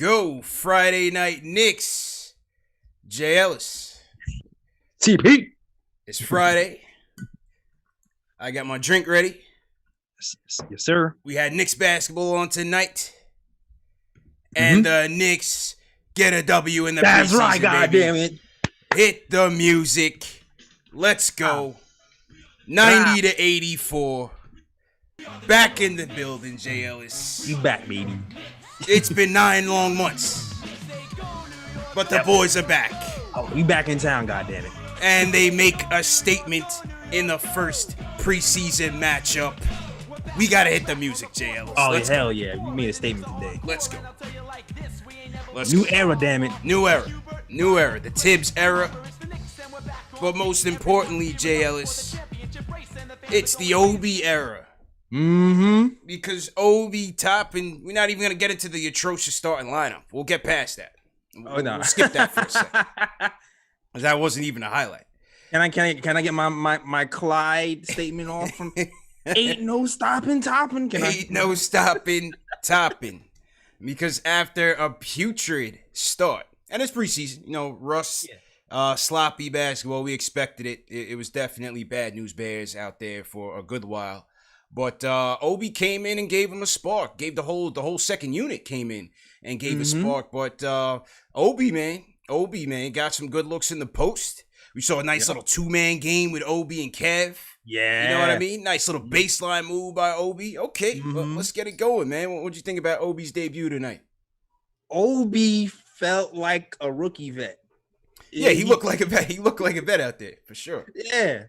go. Friday night Knicks. Jay Ellis. TP. It's Friday. I got my drink ready. Yes, sir. We had Knicks basketball on tonight. And the Knicks get a W in the preseason. That's right, goddammit. Hit the music. Let's go. 90 to 84. Back in the building, Jay Ellis. You back, baby. It's been 9 long months. But the boys are back. Oh, we back in town, goddammit. And they make a statement in the first preseason matchup. We gotta hit the music, Jay Ellis. Oh, hell yeah. You made a statement today. Let's go. New era, damn it. New era. New era. The Tibbs era. But most importantly, Jay Ellis, it's the Obi era. Because Obi Toppin, we're not even going to get into the atrocious starting lineup. We'll get past that. We'll skip that for a second. That wasn't even a highlight. Can I get my Clyde statement off from Ain't no stopping Toppin? No stopping Toppin. Because after a putrid start, and it's preseason, Russ, sloppy basketball, we expected it. It was definitely bad news bears out there for a good while. But Obi came in and gave him a spark. Gave the whole second unit came in and gave a spark. But Obi, man, got some good looks in the post. We saw a nice little 2-man game with Obi and Kev. Yeah. You know what I mean? Nice little baseline move by Obi. Okay, well, let's get it going, man. What'd you think about Obi's debut tonight? Obi felt like a rookie vet. Yeah, he looked like a vet. He looked like a vet out there, for sure. Yeah.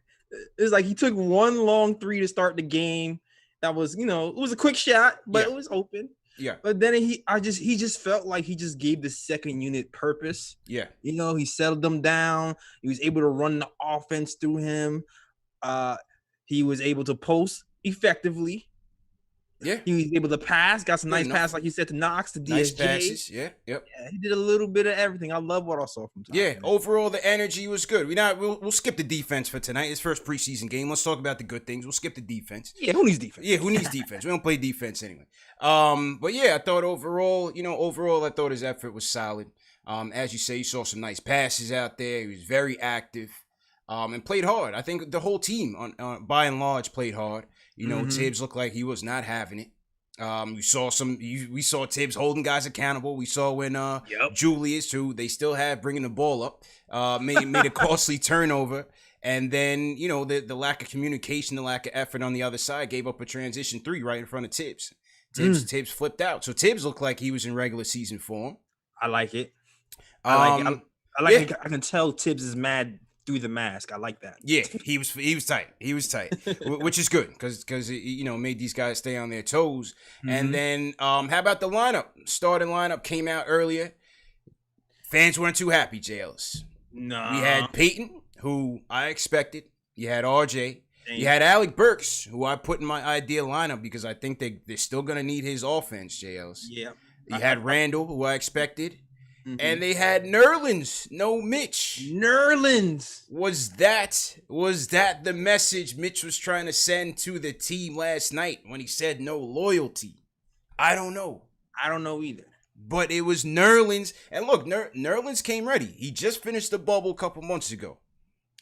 It was like he took one long three to start the game. That was, it was a quick shot, but it was open. Yeah. But then he just felt like he just gave the second unit purpose. Yeah. He settled them down. He was able to run the offense through him. He was able to post effectively. Yeah. He was able to pass, got some nice passes, like you said, to Knox, to DSJ. Nice passes, yeah. Yeah, he did a little bit of everything. I love what I saw from Tom. Yeah, overall the energy was good. We'll skip the defense for tonight. It's first preseason game. Let's talk about the good things. We'll skip the defense. Yeah, who needs defense? Yeah, who needs defense? We don't play defense anyway. But yeah, I thought overall I thought his effort was solid. As you say, you saw some nice passes out there. He was very active. And played hard. I think the whole team, by and large, played hard. Tibbs looked like he was not having it. We saw Tibbs holding guys accountable. We saw when Julius, who they still have bringing the ball up, made a costly turnover. And then, the lack of communication, the lack of effort on the other side gave up a transition 3 right in front of Tibbs. Tibbs flipped out. So Tibbs looked like he was in regular season form. I like it. I can tell Tibbs is mad through the mask. I like that. Yeah, he was tight. He was tight, which is good because made these guys stay on their toes. And then how about the lineup? Starting lineup came out earlier. Fans weren't too happy, Jay Ellis. No. We had Peyton, who I expected. You had RJ. You had Alec Burks, who I put in my ideal lineup because I think they're still gonna need his offense, Jay Ellis. Yeah. You had Randle, who I expected. And they had Nerlens, no Mitch. Nerlens. Was that the message Mitch was trying to send to the team last night when he said no loyalty? I don't know. I don't know either. But it was Nerlens. And look, Nerlens came ready. He just finished the bubble a couple months ago.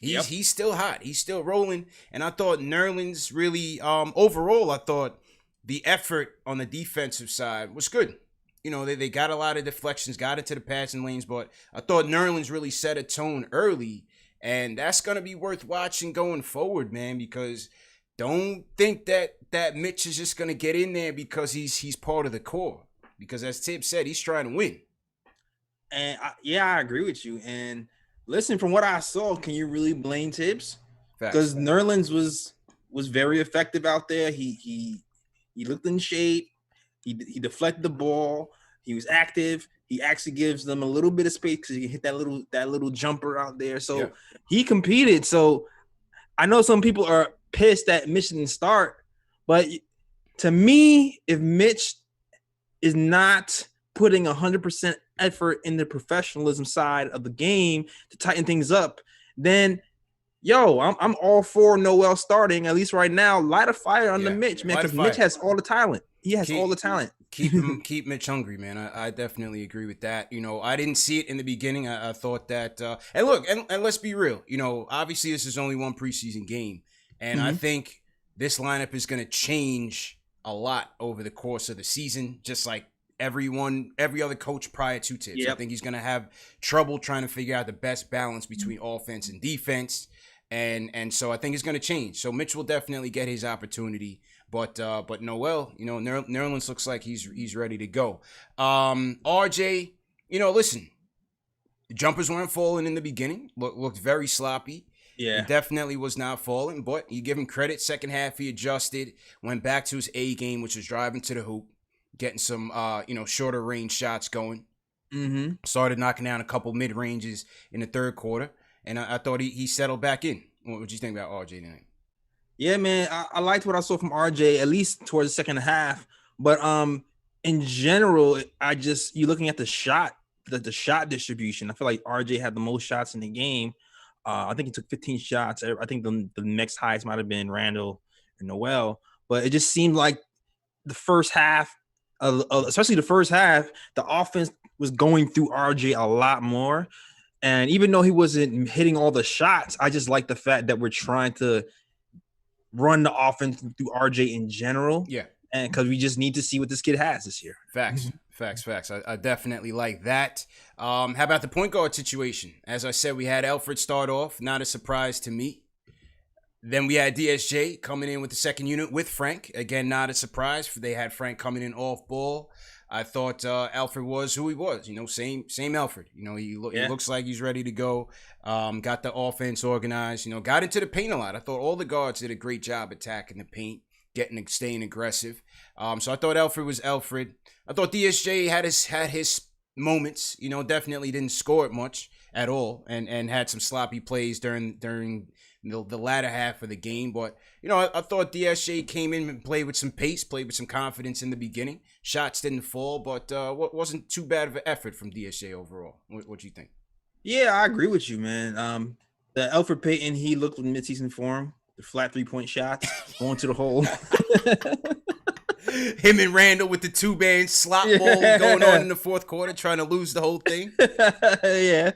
He's still hot. He's still rolling. And I thought Nerlens really, overall, I thought the effort on the defensive side was good. They got a lot of deflections, got into the passing lanes, but I thought Nerlens really set a tone early, and that's going to be worth watching going forward, man, because don't think that Mitch is just going to get in there because he's part of the core, because as Tibbs said, he's trying to win. And I agree with you. And listen, from what I saw, can you really blame Tibbs? Because Nerlens was very effective out there. He looked in shape. He deflected the ball. He was active. He actually gives them a little bit of space because he hit that little jumper out there. So he competed. So I know some people are pissed that Mitch didn't start, but to me, if Mitch is not putting 100% effort in the professionalism side of the game to tighten things up, then I'm all for Noel starting, at least right now. Light a fire on the Mitch, man, because Mitch has all the talent. He has all the talent. Keep Mitch hungry, man. I definitely agree with that. You know, I didn't see it in the beginning. I thought that, and look, and let's be real. You know, obviously this is only one preseason game, and I think this lineup is going to change a lot over the course of the season, just like every other coach prior to Tibbs. I think he's going to have trouble trying to figure out the best balance between offense and defense, and so I think it's going to change. So Mitch will definitely get his opportunity. But Noel, you know, Nerlens looks like he's ready to go. RJ, you know, listen, the jumpers weren't falling in the beginning. Looked very sloppy. Yeah. He definitely was not falling, but you give him credit. Second half, he adjusted, went back to his A game, which was driving to the hoop, getting some, shorter range shots going. Started knocking down a couple mid ranges in the third quarter, and I thought he settled back in. What do you think about RJ tonight? Yeah, man, I liked what I saw from RJ, at least towards the second half. But in general, you're looking at the shot distribution. I feel like RJ had the most shots in the game. I think he took 15 shots. I think the next highest might have been Randle and Noel. But it just seemed like the first half, especially the first half, the offense was going through RJ a lot more. And even though he wasn't hitting all the shots, I just like the fact that we're trying to run the offense through RJ in general. Yeah. And because we just need to see what this kid has this year. Facts. I definitely like that. How about the point guard situation? As I said, we had Alfred start off. Not a surprise to me. Then we had DSJ coming in with the second unit with Frank. Again, not a surprise. They had Frank coming in off ball. I thought Alfred was who he was. You know, same Alfred. You know, he looks like he's ready to go. Got the offense organized. You know, got into the paint a lot. I thought all the guards did a great job attacking the paint, staying aggressive. So I thought Alfred was Alfred. I thought DSJ had his moments. You know, definitely didn't score it much at all, and had some sloppy plays during the latter half of the game. But, you know, I thought DSJ came in and played with some pace, played with some confidence in the beginning. Shots didn't fall, but wasn't too bad of an effort from DSJ overall. What do you think? Yeah, I agree with you, man. The Alfred Payton, he looked in midseason form. The flat 3-point shots going to the hole. Him and Randle with the two-band slop ball going on in the fourth quarter, trying to lose the whole thing. Yeah.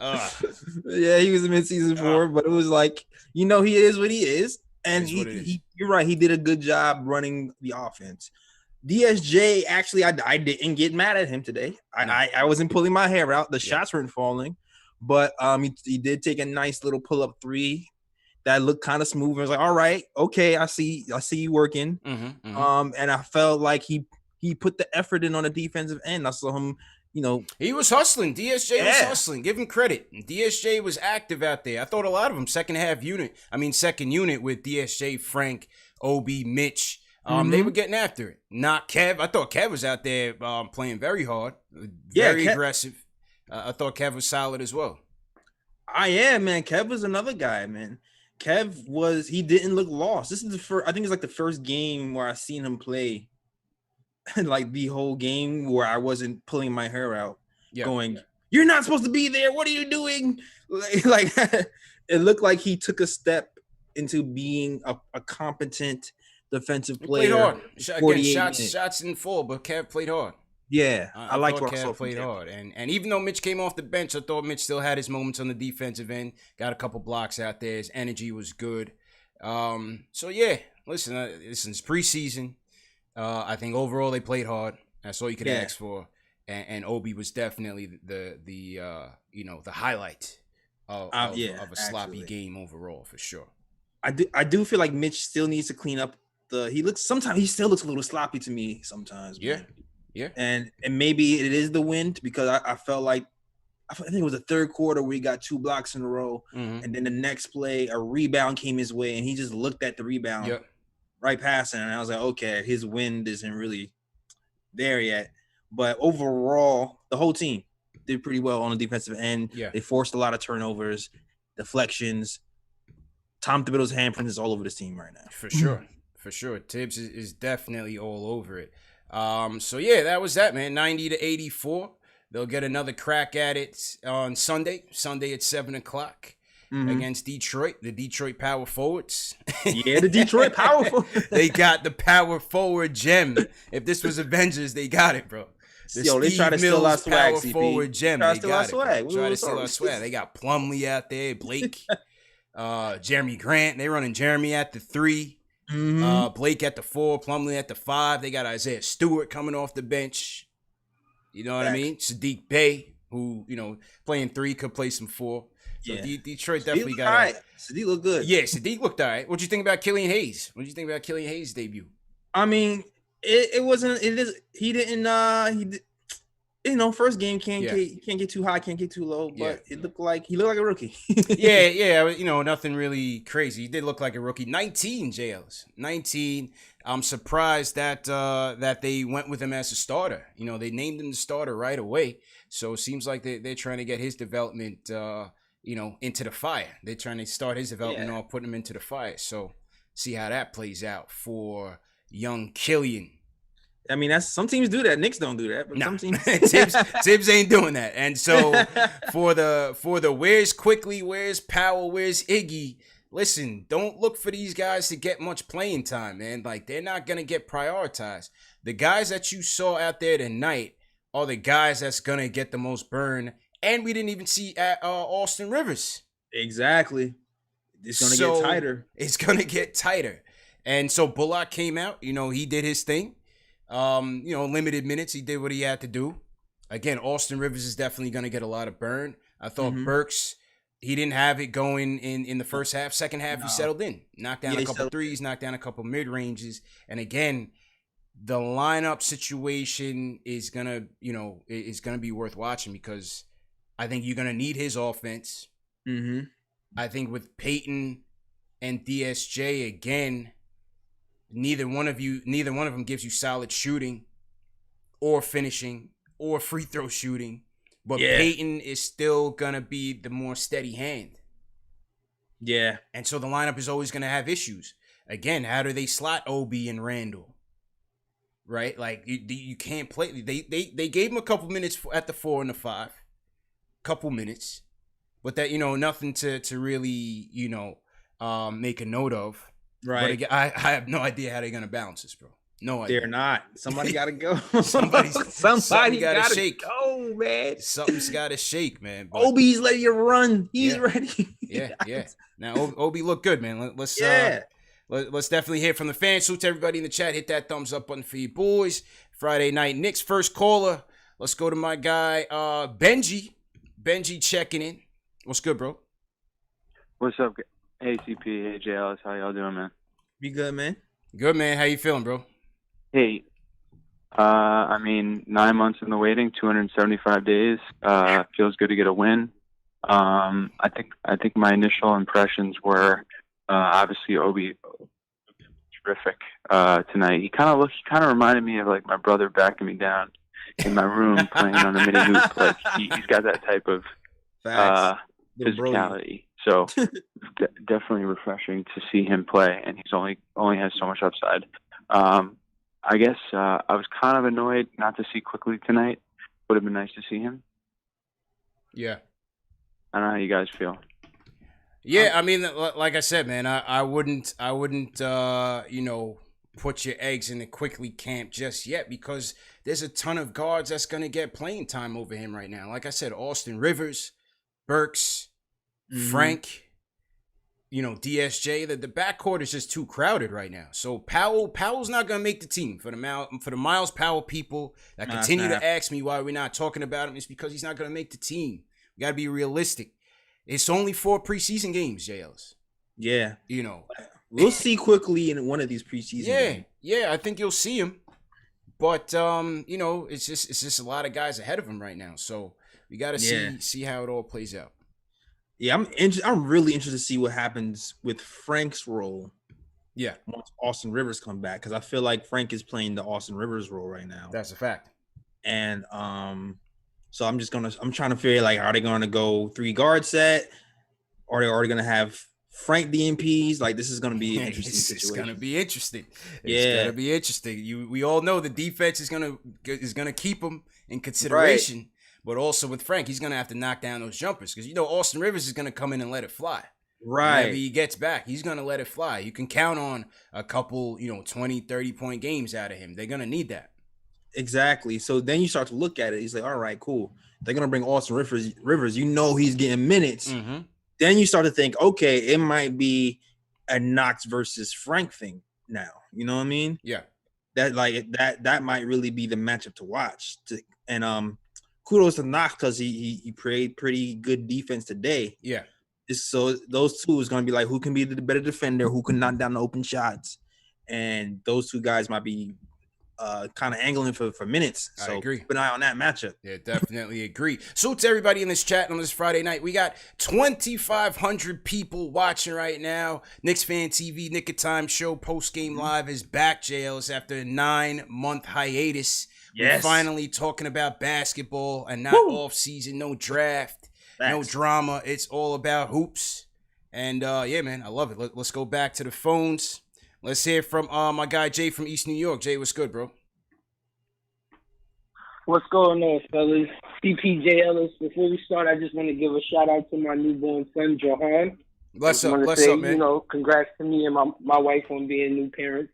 Yeah, he was in midseason form, but it was like, you know, he is what he is. And you're right, he did a good job running the offense. DSJ, actually, I didn't get mad at him today. I wasn't pulling my hair out. The shots weren't falling. But he did take a nice little pull-up three that looked kind of smooth. I was like, all right, okay, I see you working. And I felt like he put the effort in on the defensive end. I saw him, you know. He was hustling. DSJ was hustling. Give him credit. DSJ was active out there. I thought a lot of them, second unit with DSJ, Frank, Obi, Mitch. They were getting after it. Not Kev. I thought Kev was out there playing very hard, very aggressive. I thought Kev was solid as well. Man. Kev was another guy, man. He didn't look lost. This is the first, I think it's like the first game where I seen him play like the whole game where I wasn't pulling my hair out going, you're not supposed to be there. What are you doing? Like it looked like he took a step into being a competent defensive player. He played hard. Shots didn't fall, but Kev played hard. Yeah, I liked what I saw. Played hard, and even though Mitch came off the bench, I thought Mitch still had his moments on the defensive end. Got a couple blocks out there. His energy was good. So yeah, listen, it's preseason. I think overall they played hard. That's all you could ask for. And Obi was definitely the highlight of a sloppy game overall for sure. I do feel like Mitch still needs to clean up sometimes he still looks a little sloppy to me sometimes. Man. Yeah. And maybe it is the wind, because I felt like, I think it was the third quarter where he got 2 blocks in a row. And then the next play, a rebound came his way and he just looked at the rebound right past him. And I was like, okay, his wind isn't really there yet. But overall, the whole team did pretty well on the defensive end. Yeah. They forced a lot of turnovers, deflections. Tom Thibodeau's handprint is all over this team right now. For sure. For sure. Tibbs is definitely all over it. So yeah, that was that, man. 90-84. They'll get another crack at it on Sunday at 7:00. against Detroit, the Detroit power forwards. Yeah, the Detroit power forwards. They got the power forward gem. If this was Avengers, they got it, bro. They try to steal our swag, power forward gem. They got it. Try to steal our swag. They got Plumlee out there, Blake, Jeremy Grant. They running Jeremy at the 3. Blake at the 4, Plumlee at the 5. They got Isaiah Stewart coming off the bench. You know what I mean? Sadiq Bey, who, playing 3, could play some 4. So Detroit definitely got right. Sadiq looked good. Yeah, Sadiq looked all right. What do you think about Killian Hayes? What do you think about Killian Hayes' debut? I mean, it wasn't. It is. He didn't. First game can't get too high, can't get too low. But he looked like a rookie. Nothing really crazy. He did look like a rookie. 19 JLs. 19. I'm surprised that they went with him as a starter. They named him the starter right away. So it seems like they're trying to get his development. Into the fire. They're trying to start his development or putting him into the fire. So see how that plays out for young Killian. I mean, some teams do that. Knicks don't do that, but some teams Tibbs ain't doing that. And so for the where's Quickly, where's Powell, where's Iggy? Listen, don't look for these guys to get much playing time, man. Like, they're not gonna get prioritized. The guys that you saw out there tonight are the guys that's gonna get the most burn. And we didn't even see Austin Rivers. Exactly. It's going to get tighter. It's going to get tighter. And so Bullock came out. He did his thing. Limited minutes. He did what he had to do. Again, Austin Rivers is definitely going to get a lot of burn. I thought Burks, he didn't have it going in the first half. Second half, he settled in. Knocked down a couple threes, knocked down a couple mid-ranges. And again, the lineup situation is going to be worth watching because I think you're going to need his offense. I think with Peyton and DSJ, again, neither one of them gives you solid shooting or finishing or free throw shooting. But Peyton is still going to be the more steady hand. Yeah. And so the lineup is always going to have issues. Again, how do they slot Obi and Randle? Right? Like, you can't play. They gave him a couple minutes at the 4 and the 5. Couple minutes, but that nothing to really make a note of. Right. But again, I have no idea how they're gonna balance this, bro. No idea. They're not. Somebody gotta go. Somebody gotta shake. Oh man, something's gotta shake, man. But Obi's letting you run. He's ready. Yeah. Now Obi looked good, man. Let's definitely hear from the fans. So to everybody in the chat, hit that thumbs up button for you boys. Friday night Knicks first caller. Let's go to my guy Benji. Benji checking in. What's good, bro? What's up? Hey, CP. Hey, JLS. How y'all doing, man? Be good, man. Good, man. How you feeling, bro? Hey, 9 months in the waiting, 275 days. Feels good to get a win. I think my initial impressions were obviously Obi terrific tonight. He kind of reminded me of like my brother backing me down in my room playing on the mini hoop. Like he's got that type of physicality. So definitely refreshing to see him play, and he's only has so much upside. I guess I was kind of annoyed not to see Quickly tonight. Would have been nice to see him. Yeah. I don't know how you guys feel. Yeah, I mean, like I said, man, I wouldn't, put your eggs in the Quickly camp just yet because there's a ton of guards that's going to get playing time over him right now. Like I said, Austin Rivers, Burks, Frank, DSJ. The backcourt is just too crowded right now. So Powell's not going to make the team. For the Miles Powell people that continue to ask me why we're not talking about him, it's because he's not going to make the team. We got to be realistic. It's only 4 preseason games, JLs. Yeah. We'll see Quickly in one of these preseason games. Yeah, I think you'll see him. But it's just a lot of guys ahead of him right now. So we got to see how it all plays out. Yeah, I'm really interested to see what happens with Frank's role. Yeah. Once Austin Rivers come back, because I feel like Frank is playing the Austin Rivers role right now. That's a fact. And so I'm trying to figure like, are they going to go 3 guard set? Or are they already going to have Frank DMPs? Like, this is going to be an interesting situation. It's going to be interesting. It's going to be interesting. We all know the defense is going to keep them in consideration. Right. But also with Frank, he's going to have to knock down those jumpers because, Austin Rivers is going to come in and let it fly. Right. Whenever he gets back, he's going to let it fly. You can count on a couple, 20, 30-point games out of him. They're going to need that. Exactly. So then you start to look at it. He's like, all right, cool. They're going to bring Austin Rivers. He's getting minutes. Mm-hmm. Then you start to think, okay, it might be a Knox versus Frank thing now. You know what I mean? Yeah. That might really be the matchup to watch. And kudos to Knox because he played pretty good defense today. Yeah. So those two is going to be like who can be the better defender, who can knock down the open shots, and those two guys might be kind of angling for minutes. So I agree. Keep an eye on that matchup. Yeah, definitely agree. So to everybody in this chat on this Friday night, we got 2,500 people watching right now. KnicksFanTV Nick of Time show post-game live is back, JLs, after a 9-month hiatus. Yes. We're finally talking about basketball and not off-season, no draft. No drama. It's all about hoops. And, yeah, man, I love it. Let's go back to the phones. Let's hear from my guy Jay from East New York. Jay, what's good, bro? What's going on, fellas? CPJ Ellis. Before we start, I just want to give a shout-out to my newborn son, Johan. Bless up, man. Congrats to me and my wife on being new parents.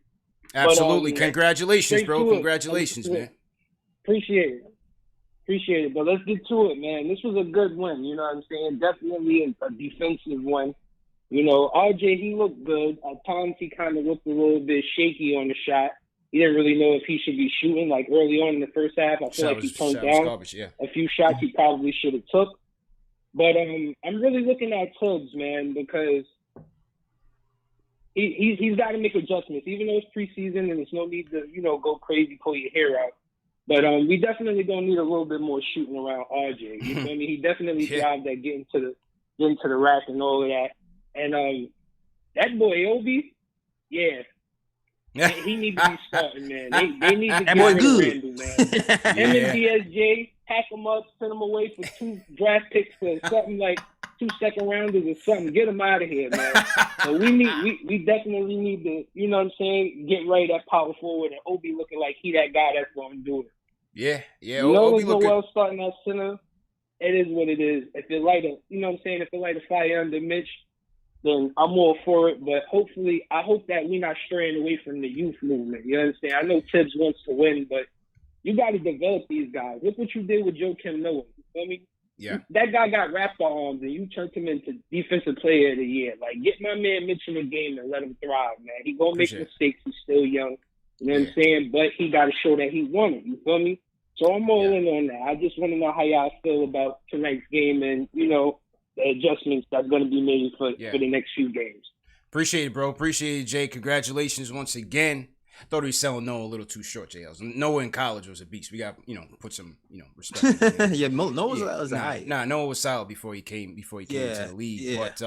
Absolutely. Congratulations, bro. Congratulations, man. Appreciate it, but let's get to it, man. This was a good win, you know what I'm saying? Definitely a defensive one. RJ, he looked good. At times, he kind of looked a little bit shaky on the shot. He didn't really know if he should be shooting. Like early on in the first half, I feel like he turned down a few shots he probably should have took. But I'm really looking at Tibbs, man, because he's got to make adjustments. Even though it's preseason and there's no need to, go crazy, pull your hair out. But we definitely gonna need a little bit more shooting around RJ. You feel me? He definitely thrived at getting to the rack and all of that. And that boy Obi, yeah, he needs to be starting, man. They need to get rid of Randle, man. Him and DSJ, pack him up, send him away for 2 draft picks or something like 2 second rounders or something. Get him out of here, man. So we definitely need to, you know what I'm saying, get right at power forward and Obi looking like he that guy that's going to do it. Yeah. Obi Noel starting at center. It is what it is. If it light a, you know what I'm saying, if it light a fire under Mitch, then I'm all for it. But hopefully, I hope that we're not straying away from the youth movement. You understand? I know Tibbs wants to win, but you got to develop these guys. Look what you did with Joe Kim Noah. You feel me? Yeah. That guy got raptor arms, and you turned him into defensive player of the year. Like, get my man Mitch in the game and let him thrive, man. He gonna make mistakes. He's still young. You know what I'm saying? But he got to show that he won it. You feel me? So I'm all in on that. I just want to know how y'all feel about tonight's game and, the adjustments that's going to be made for the next few games. Appreciate it, bro. Appreciate it, Jay. Congratulations once again. Thought he was selling Noah a little too short, JL. Noah in college was a beast. We got, put some, respect. Yeah, Noah was all right. Noah was solid before he came into the league. Yeah. But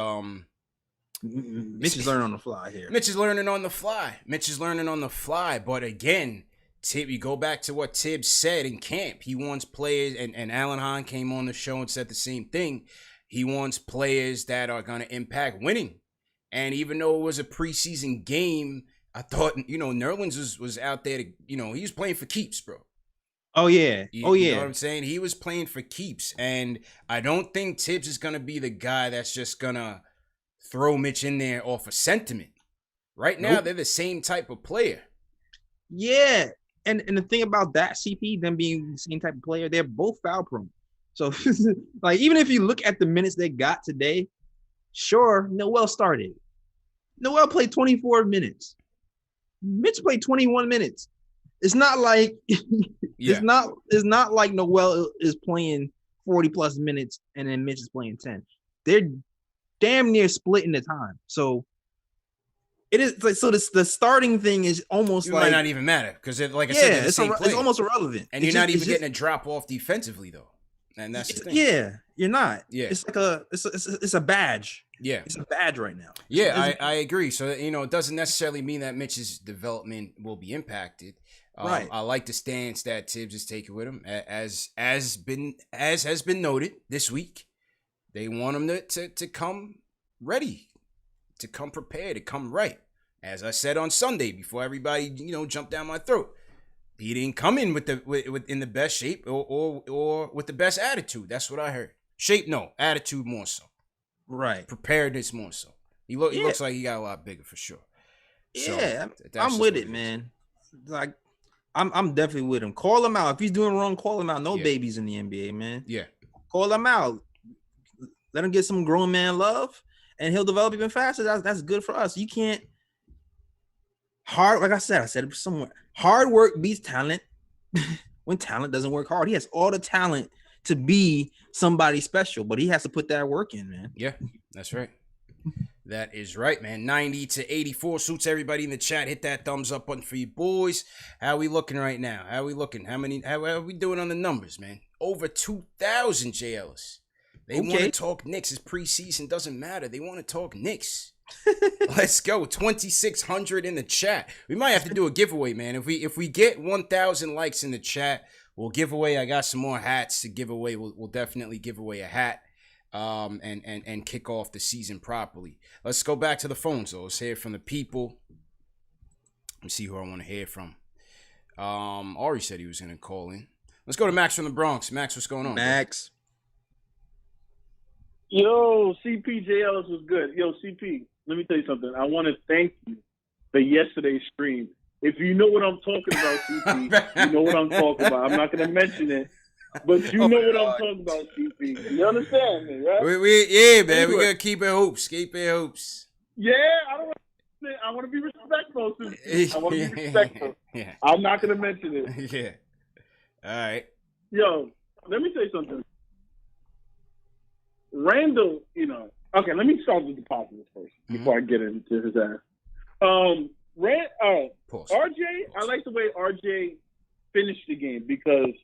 Mitch is learning on the fly here. Mitch is learning on the fly. But again, you go back to what Tibbs said in camp. He wants players, and Alan Hahn came on the show and said the same thing. He wants players that are going to impact winning. And even though it was a preseason game, I thought, Nerlens was out there to, he was playing for keeps, bro. Oh, yeah. You know what I'm saying? He was playing for keeps. And I don't think Tibbs is going to be the guy that's just going to throw Mitch in there off of sentiment. Right now, they're the same type of player. Yeah. And the thing about that, CP, them being the same type of player, they're both foul prone. So, like, even if you look at the minutes they got today, sure, Noel started. Noel played 24 minutes. Mitch played 21 minutes. It's not like it's not like Noel is playing 40 plus minutes and then Mitch is playing 10. They're damn near splitting the time. So it is like the starting thing is almost might not even matter because like I said, it's almost irrelevant. And you're not even getting a drop off defensively though. And that's the thing. Yeah, you're not. Yeah. It's like it's a badge. Yeah. It's a badge right now. Yeah, I agree. So, it doesn't necessarily mean that Mitch's development will be impacted. Right. I like the stance that Tibbs is taking with him. As has been noted this week, they want him to come ready, to come prepared, to come right. As I said on Sunday before everybody, jumped down my throat. he didn't come in with in the best shape or with the best attitude. That's what I heard. Shape, no. Attitude more so. Right. Preparedness more so. He looks like he got a lot bigger for sure. Yeah, so, I'm with it, man. Like, I'm definitely with him. Call him out. If he's doing wrong, call him out. No babies in the NBA, man. Yeah. Call him out. Let him get some grown man love, and he'll develop even faster. That's good for us. You can't like I said it somewhere. Hard work beats talent when talent doesn't work hard. He has all the talent to be somebody special, but he has to put that work in, man. Yeah, that's right. That is right, man. 90 to 84 suits everybody in the chat. Hit that thumbs up button for you boys. How we looking right now? How we looking? How are we doing on the numbers, man? Over 2,000 JLs. They want to talk Knicks. It's preseason. Doesn't matter. They want to talk Knicks. Let's go. 2,600 in the chat. We might have to do a giveaway, man. If we get 1,000 likes in the chat, we'll give away. I got some more hats to give away. We'll definitely give away a hat. And kick off the season properly. Let's go back to the phones, though. Let's hear from the people. Let me see who I want to hear from. Ari said he was going to call in. Let's go to Max from the Bronx. Max, what's going on? Max. Yo, CPJLs was good. Yo, CP, let me tell you something. I want to thank you for yesterday's stream. If you know what I'm talking about, CP, you know what I'm talking about. I'm not going to mention it. But you know what I'm talking about, CP. You understand me, right? Yeah, man. Anyway. We gotta keep it hoops. Keep it hoops. Yeah, I want to be respectful. I want to be respectful. Yeah. I'm not gonna mention it. Yeah. All right. Yo, let me say something. Randle, okay. Let me start with the positives first before I get into his ass. RJ, I like the way RJ finished the game because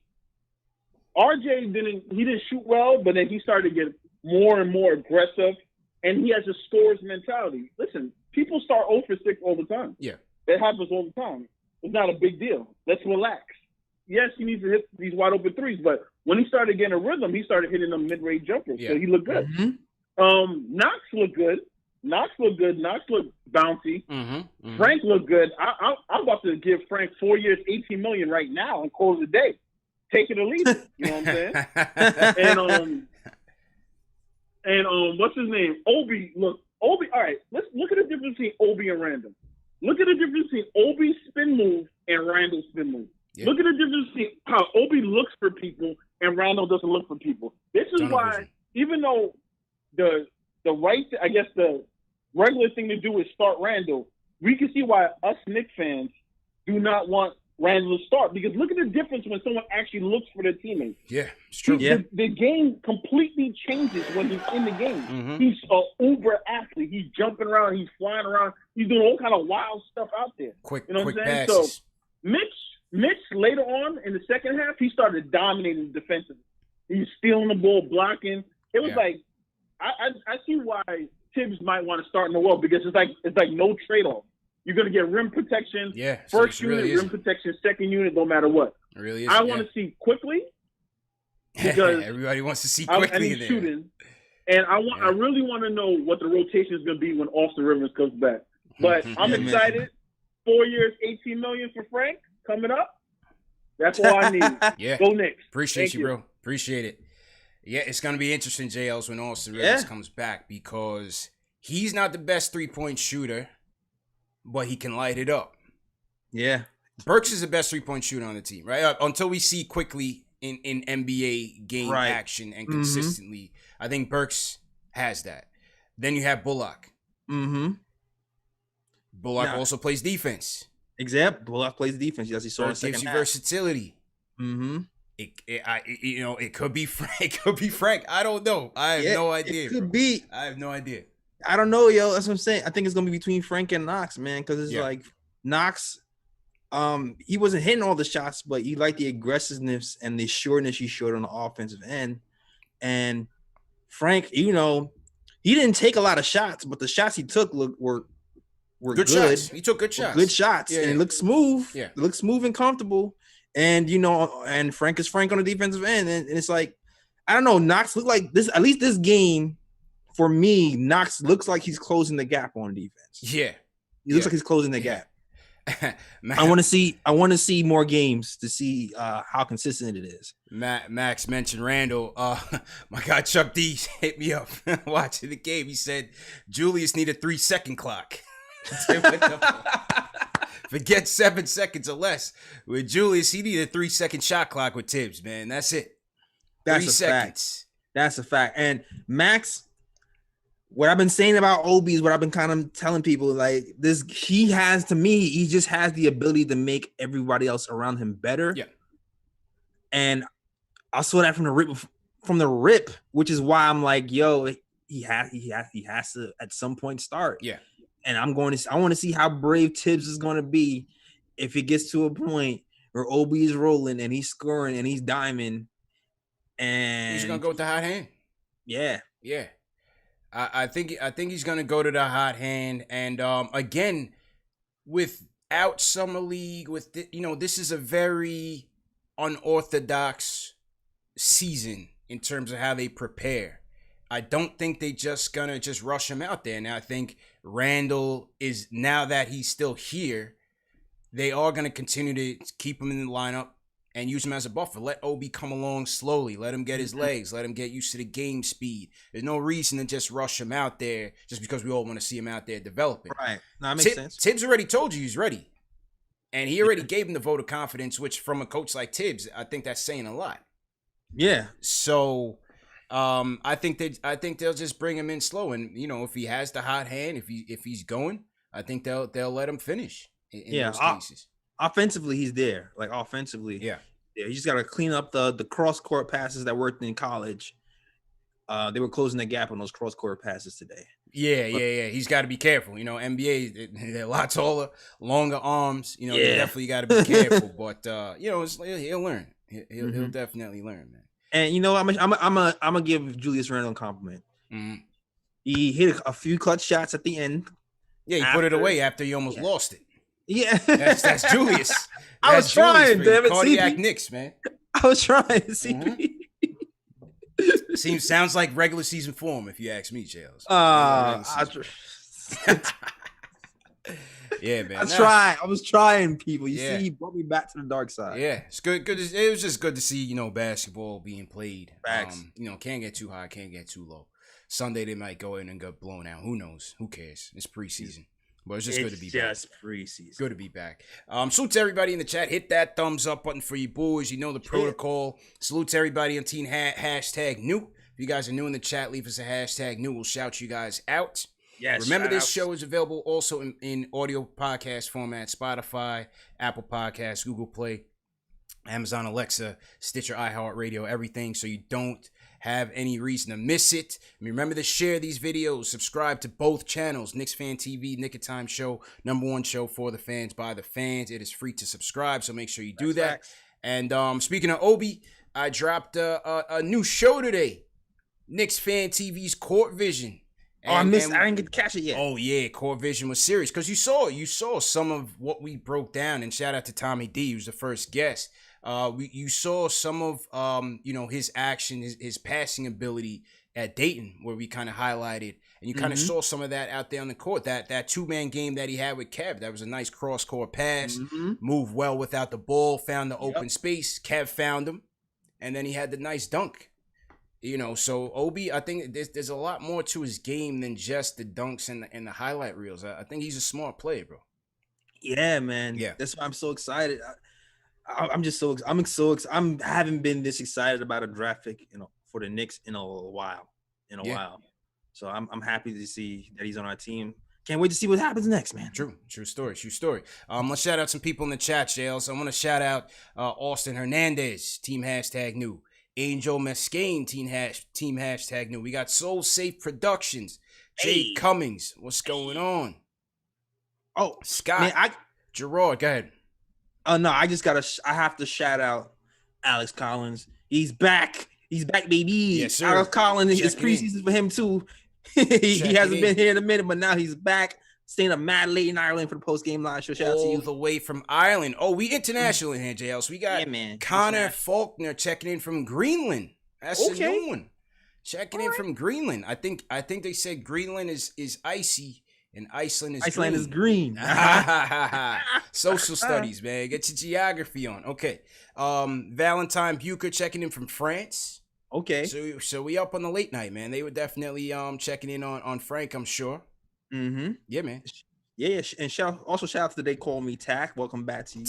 RJ didn't shoot well, but then he started to get more and more aggressive, and he has a scorer's mentality. Listen, people start 0 for 6 all the time. Yeah. That happens all the time. It's not a big deal. Let's relax. Yes, he needs to hit these wide open threes, but when he started getting a rhythm, he started hitting them mid-range jumpers, so he looked good. Mm-hmm. Knox looked good. Knox looked bouncy. Mm-hmm. Frank looked good. I'm about to give Frank 4 years, $18 million right now and close the day. Take it or leave it. You know what I'm saying? and what's his name? Obi. All right, let's look at the difference between Obi and Randle. Look at the difference between Obi's spin move and Randle's spin move. Yeah. Look at the difference between how Obi looks for people and Randle doesn't look for people. This is why, even though the regular thing to do is start Randle, we can see why us Knicks fans do not want Randle to start, because look at the difference when someone actually looks for their teammates. Yeah, it's true. The game completely changes when he's in the game. Mm-hmm. He's an uber athlete. He's jumping around. He's flying around. He's doing all kind of wild stuff out there. Quick what I'm saying? Passes. So Mitch later on in the second half, he started dominating defensively. He's stealing the ball, blocking. It was like I see why Tibbs might want to start in the world, because it's like no trade-off. You're going to get rim protection, first unit, rim protection, second unit, no matter what. It really is. I want to see quickly, because everybody wants to see quickly. I need shooting, and I really want to know what the rotation is going to be when Austin Rivers comes back. But I'm excited. 4 years, $18 million for Frank coming up. That's all I need. Go Knicks. Appreciate you, bro. Appreciate it. Yeah, it's going to be interesting, JLs, when Austin Rivers comes back, because he's not the best three-point shooter, but he can light it up. Yeah. Burks is the best three-point shooter on the team, right? Until we see quickly in NBA game action and consistently. I think Burks has that. Then you have Bullock. Mm-hmm. Bullock also plays defense. Exactly. Bullock plays defense. Yes, he saw in the second gives you half. Versatility. Mm-hmm. It could be Frank. It could be Frank. I don't know. I have no idea. It could be. I have no idea. I don't know, yo. That's what I'm saying. I think it's gonna be between Frank and Knox, man, because it's like Knox. He wasn't hitting all the shots, but he liked the aggressiveness and the sureness he showed on the offensive end. And Frank, he didn't take a lot of shots, but the shots he took were good. Shots. He took good shots. Good shots, and it looked smooth. Yeah, it looked smooth and comfortable. And and Frank is Frank on the defensive end, and it's like, I don't know. Knox looked like this. At least this game, for me, Knox looks like he's closing the gap on defense. Yeah, he looks like he's closing the gap. I want to see more games to see how consistent it is. Max mentioned Randle. My guy Chuck D hit me up watching the game. He said Julius need a 3-second clock. Forget 7 seconds or less. With Julius, he need a 3-second shot clock with Tibbs, man. That's it. That's 3 a seconds. Fact. That's a fact. And Max, what I've been saying about Obi is what I've been kind of telling people. Like this, he just has the ability to make everybody else around him better. Yeah. And I saw that from the rip, which is why I'm like, yo, he has to at some point start. Yeah. And I want to see how brave Tibbs is going to be if it gets to a point where Obi is rolling and he's scoring and he's diming. And he's gonna go with the hot hand. Yeah. I think he's gonna go to the hot hand. And again, without summer league, this is a very unorthodox season in terms of how they prepare. I don't think they gonna rush him out there. Now I think Randle is, now that he's still here, they are gonna continue to keep him in the lineup and use him as a buffer. Let Obi come along slowly. Let him get his legs. Let him get used to the game speed. There's no reason to just rush him out there just because we all want to see him out there developing. Right. No, that makes sense. Tibbs already told you he's ready. And he already gave him the vote of confidence, which from a coach like Tibbs, I think that's saying a lot. Yeah. So I think they'll just bring him in slow. And, if he has the hot hand, if he's going, I think they'll let him finish in those cases. Offensively, he's there. Like offensively, yeah. He just got to clean up the cross court passes that worked in college. They were closing the gap on those cross court passes today. Yeah. He's got to be careful. NBA, they're a lot taller, longer arms. They definitely got to be careful. But he'll learn. He'll definitely learn, man. And I'm gonna give Julius Randle a compliment. Mm-hmm. He hit a few clutch shots at the end. Yeah, he put it away after he almost lost it. Yeah, that's Julius. I was trying, damn it. Cardiac Knicks, man. I was trying, CP. Sounds like regular season form, if you ask me, Chels. Yeah, man. I was trying, people. You see, he brought me back to the dark side. Yeah, it's good. It was just good to see, basketball being played. Facts. Can't get too high, can't get too low. Sunday they might go in and get blown out. Who knows? Who cares? It's preseason. But it's just good to be back. It's just preseason. Good to be back. Salute to everybody in the chat. Hit that thumbs up button for you boys. You know the protocol. Salute to everybody on team hashtag new. If you guys are new in the chat, leave us a hashtag new. We'll shout you guys out. Yes. Remember, this show is available also in audio podcast format: Spotify, Apple Podcasts, Google Play, Amazon Alexa, Stitcher, iHeartRadio, everything. So you don't have any reason to miss it. Remember to share these videos. Subscribe to both channels: KnicksFanTV, Nick of Time Show, #1 show for the fans by the fans. It is free to subscribe, so make sure you do that. And speaking of Obi, I dropped a new show today, KnicksFanTV's Court Vision. I didn't get to catch it yet. Oh yeah, Court Vision was serious because you saw some of what we broke down. And shout out to Tommy D, who's the first guest. You saw some of his action, his passing ability at Dayton, where we kind of highlighted, and you kind of saw some of that out there on the court. That 2-man game that he had with Kev, that was a nice cross court pass, moved well without the ball, found the open space. Kev found him, and then he had the nice dunk. So Obi, I think there's a lot more to his game than just the dunks and the highlight reels. I think he's a smart player, bro. Yeah, man. Yeah, that's why I'm so excited. I haven't been this excited about a draft pick, for the Knicks in a while. So I'm happy to see that he's on our team. Can't wait to see what happens next, man. True story. Let's shout out some people in the chat, Jails. I want to shout out Austin Hernandez, team hashtag new. Angel Mescane, team hashtag new. We got Soul Safe Productions, Jay Cummings. What's going on? Oh, Scott, man, Gerard, go ahead. Oh no, I have to shout out Alex Collins. He's back, baby. Yes, sir. Alex Collins, it's preseason for him too. he hasn't been here in a minute, but now he's back. Staying up mad late in Ireland for the post-game live show. Shout out to you. All the way from Ireland. Oh, we international in here, JL. So we got Connor Faulkner checking in from Greenland. That's a new one. Checking in from Greenland. I think they said Greenland is icy And Iceland is green. Social studies, man. Get your geography on. Okay. Valentine Bucher checking in from France. Okay. So we up on the late night, man. They were definitely checking in on Frank, I'm sure. Mm-hmm. Yeah, man. Yeah, and shout out to They Call Me Tack. Welcome back to you.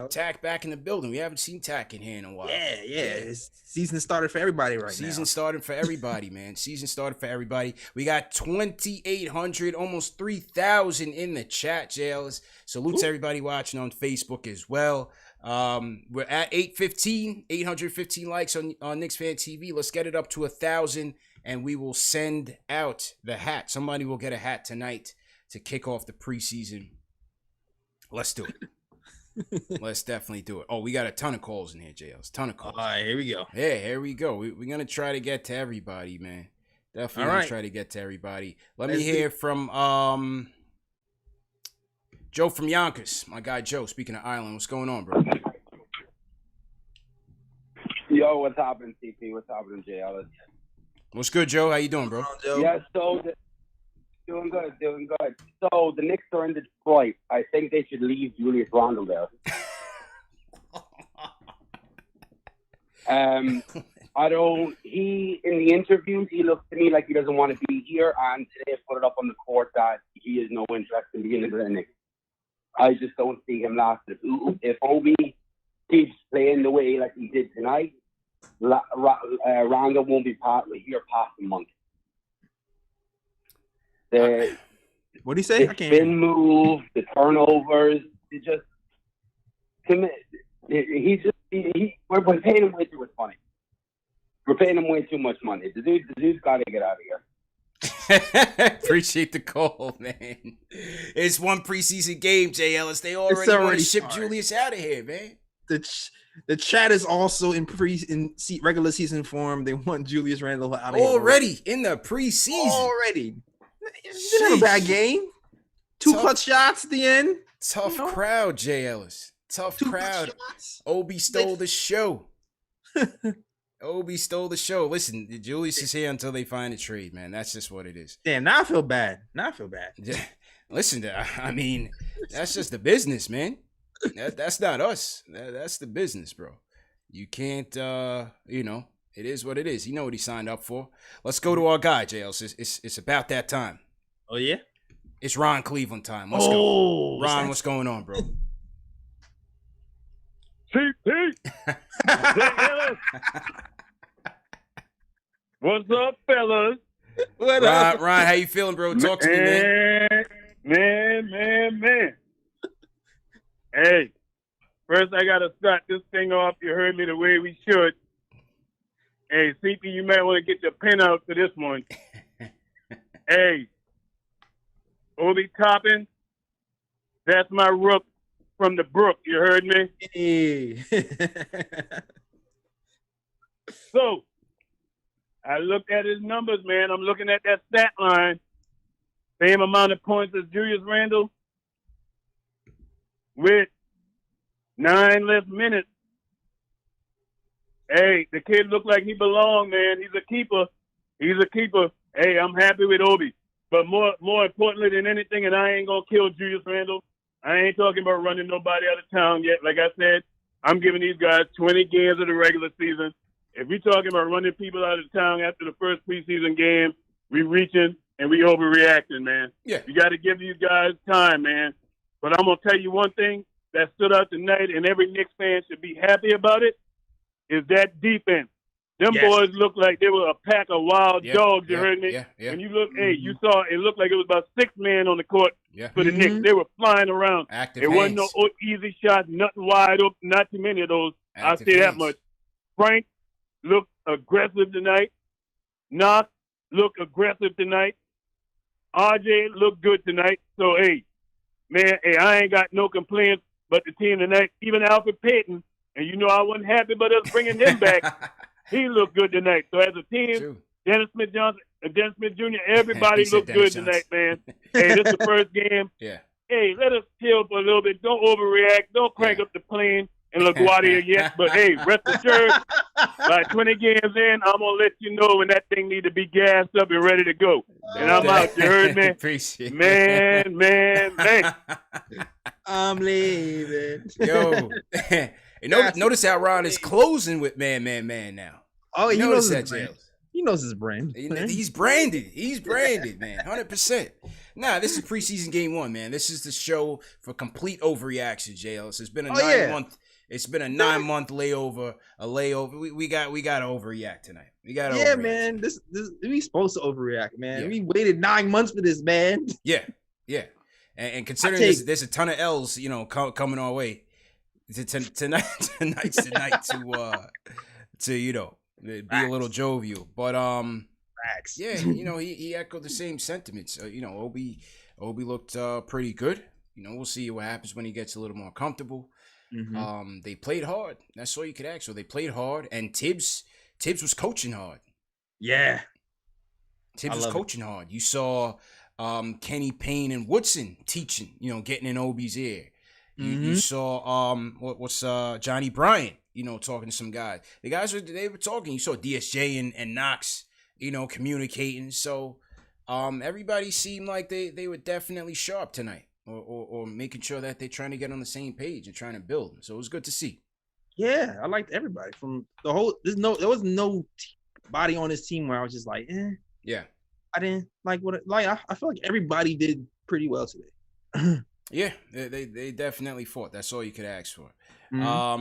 Tack back in the building. We haven't seen Tack in here in a while. Yeah. Season started for everybody now. Season started for everybody, man. Season started for everybody. We got 2,800, almost 3,000 in the chat, jailers. Salute to everybody watching on Facebook as well. We're at 815 likes on KnicksFanTV. Let's get it up to 1,000, and we will send out the hat. Somebody will get a hat tonight to kick off the preseason. Let's do it. Let's definitely do it. Oh, we got a ton of calls in here, JLs. Ton of calls. All right, here we go. Yeah, here we go. We're going to try to get to everybody, man. Definitely going to try to get to everybody. Let me hear from Joe from Yonkers. My guy Joe, speaking of Ireland. What's going on, bro? Yo, what's happening, CP? What's happening, JL? What's good, Joe? How you doing, bro? Yeah, so doing good. So the Knicks are in Detroit. I think they should leave Julius Randle there. In the interviews, he looks to me like he doesn't want to be here, and today put it up on the court that he has no interest in being in the Knicks. I just don't see him lasting. If Obi keeps playing the way like he did tonight, Randle won't be here past a month. What do you say? The spin move, the turnovers, we're paying him way too much money. We're paying him way too much money. The dude's got to get out of here. Appreciate the call, man. It's one preseason game, Jay Ellis. They already want to ship Julius out of here, man. The chat is also in regular season form. They want Julius Randle out of here already in the preseason. Already. It's not a bad game. Two clutch shots at the end. Tough crowd, Jay Ellis. Tough crowd. Obi stole the show. Obi stole the show. Listen, Julius is here until they find a trade, man. That's just what it is. Damn, now I feel bad. Listen, I mean, that's just the business, man. That's not us. That's the business, bro. You can't, it is what it is. You know what he signed up for. Let's go to our guy, JLs. It's about that time. Oh, yeah? It's Ron Cleveland time. Let's go. Ron, what's going on, bro? CP. What's up, fellas? What up? Ron, how you feeling, bro? Talk to me, man. Man. Hey, first I got to start this thing off. You heard me the way we should. Hey, CP, you might want to get your pen out for this one. Hey, Obi Toppin, that's my rook from the brook. You heard me? Hey. So, I looked at his numbers, man. I'm looking at that stat line. Same amount of points as Julius Randle with 9 less minutes. Hey, the kid looked like he belonged, man. He's a keeper. Hey, I'm happy with Obi. But more importantly than anything, and I ain't going to kill Julius Randle, I ain't talking about running nobody out of town yet. Like I said, I'm giving these guys 20 games of the regular season. If we're talking about running people out of town after the first preseason game, we reaching and we overreacting, man. Yeah. You got to give these guys time, man. But I'm going to tell you one thing that stood out tonight, and every Knicks fan should be happy about it, is that defense. Them boys looked like they were a pack of wild dogs, you heard me? Yeah. And you look, you saw it looked like it was about 6 men on the court for the Knicks. They were flying around. Active wasn't no easy shots, nothing wide open, not too many of those. I'll say that much. Frank looked aggressive tonight. Knox looked aggressive tonight. RJ looked good tonight. So, hey, I ain't got no complaints but the team tonight. Even Alfred Payton, and you know I wasn't happy about us bringing him back. He looked good tonight. So as a team, True. Dennis Smith Jr., everybody looked good tonight, man. Hey, this is the first game. Yeah. Hey, let us chill for a little bit. Don't overreact. Don't crank up the plane. in LaGuardia yet, but hey, rest assured, by 20 games in, I'm gonna let you know when that thing need to be gassed up and ready to go. And I'm out. You heard me? Appreciate man. I'm leaving. Yo, notice how Ron is closing with man now. Oh, you notice that, Jails. He knows his brand. He's branded. He's branded, man. 100%. Nah, this is preseason game 1, man. This is the show for complete overreaction, Jails. It's been a 9-month. It's been a 9-month layover. We got to overreact tonight. We got to. Yeah, man. This we supposed to overreact, man. Yeah. We waited 9 months for this, man. Yeah. And considering there's a ton of L's, coming our way tonight's the night to be a little jovial, but yeah, he echoed the same sentiments. Obi looked pretty good. We'll see what happens when he gets a little more comfortable. Mm-hmm. They played hard. That's all you could ask. So they played hard, and Tibbs was coaching hard. Yeah, Tibbs was coaching hard. You saw Kenny Payne and Woodson teaching. Getting in Obi's ear. You saw what's Johnny Bryant. Talking to some guys. The guys they were talking. You saw DSJ and Knox, communicating. So, everybody seemed like they were definitely sharp tonight, or making sure that they're trying to get on the same page and trying to build. So it was good to see. Yeah, I liked everybody from the whole. There was no body on this team where I was just like, eh. Yeah. I didn't like I feel like everybody did pretty well today. Yeah, they definitely fought. That's all you could ask for.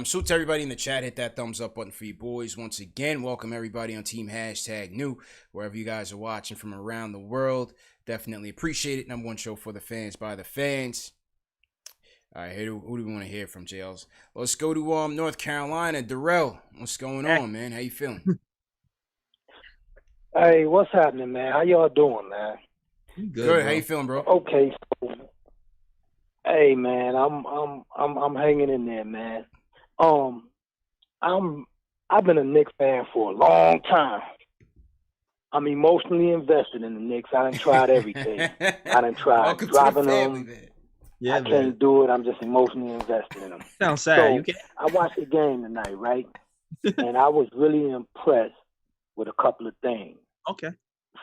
Salute to everybody in the chat. Hit that thumbs up button for you boys. Once again, welcome everybody on Team #New, wherever you guys are watching from around the world. Definitely appreciate it. Number 1 show for the fans by the fans. All right, who do we want to hear from, JLs? Let's go to North Carolina. Darrell, what's going on, man? How you feeling? Hey, what's happening, man? How y'all doing, man? Good. How you feeling, bro? Okay. So, hey, man, I'm hanging in there, man. I've been a Knicks fan for a long time. I'm emotionally invested in the Knicks. I done tried everything. I done tried dropping them. Yeah, I can't do it. I'm just emotionally invested in them. Sounds sad. So, I watched the game tonight, right? And I was really impressed with a couple of things. Okay.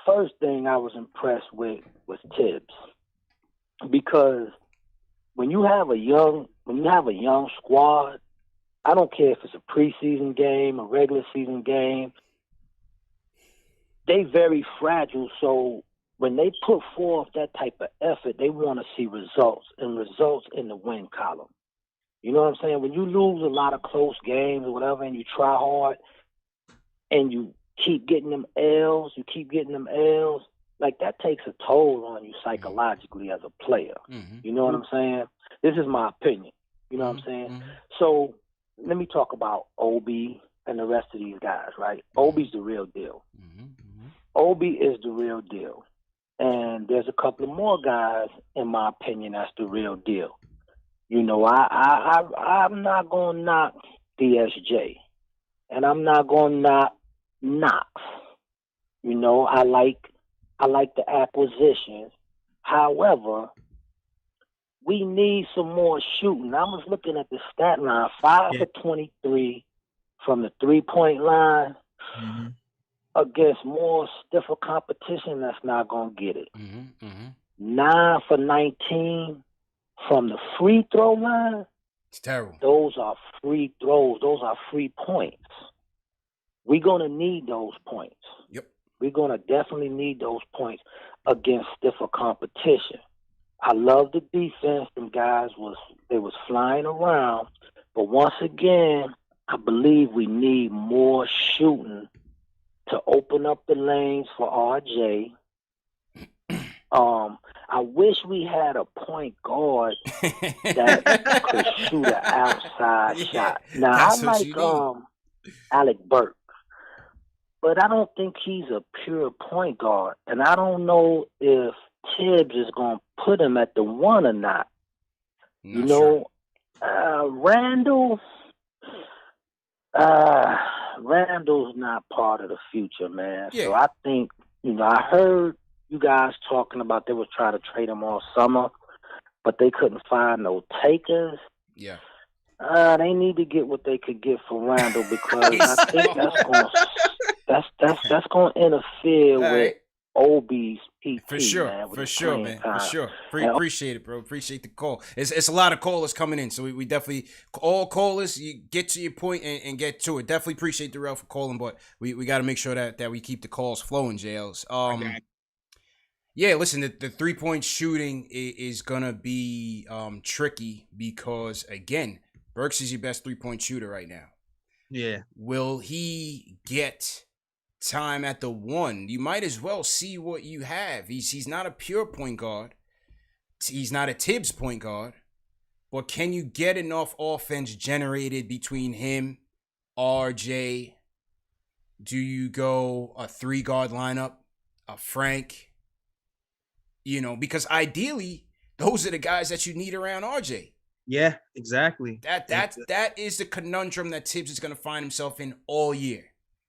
First thing I was impressed with was Tibbs, because when you have a young squad, I don't care if it's a preseason game, a regular season game, they very fragile. So when they put forth that type of effort, they want to see results in the win column. You know what I'm saying? When you lose a lot of close games or whatever, and you try hard, and you keep getting them L's, like that takes a toll on you psychologically as a player. Mm-hmm. You know what I'm saying? This is my opinion. You know what I'm saying? Mm-hmm. So let me talk about Obi and the rest of these guys, right? Obi's the real deal. Mm-hmm. Obi is the real deal. And there's a couple of more guys, in my opinion, that's the real deal. I'm not going to knock DSJ. And I'm not going to knock Knox. I like the acquisitions. However, we need some more shooting. I was looking at the stat line, 5 for 23 from the 3-point line against more stiffer competition that's not going to get it. 9 for 19 from the free throw line. It's terrible. Those are free throws. Those are free points. We're going to need those points. Yep. We're going to definitely need those points against stiffer competition. I love the defense. Them guys was flying around. But once again, I believe we need more shooting to open up the lanes for RJ. I wish we had a point guard that could shoot an outside shot. Now, I like Alec Burke, but I don't think he's a pure point guard. And I don't know if Tibbs is going to put him at the 1 or not. Randle, Randle's not part of the future, man. Yeah. So I think, I heard you guys talking about they were trying to trade him all summer, but they couldn't find no takers. Yeah. They need to get what they could get for Randle because I think that's gonna interfere with Obi's PT. For sure, man, for sure. Appreciate it, bro. Appreciate the call. It's a lot of callers coming in, so we definitely all callers. You get to your point and get to it. Definitely appreciate Darrell for calling, but we got to make sure that we keep the calls flowing, JLs. Yeah, listen, the 3-point shooting is gonna be tricky because again, Burks is your best 3-point shooter right now. Yeah. Will he get time at the 1? You might as well see what you have. He's not a pure point guard. He's not a Tibbs point guard. But can you get enough offense generated between him, RJ? Do you go a 3-guard lineup, a Frank? Because ideally, those are the guys that you need around RJ. Yeah, exactly. That is the conundrum that Tibbs is going to find himself in all year.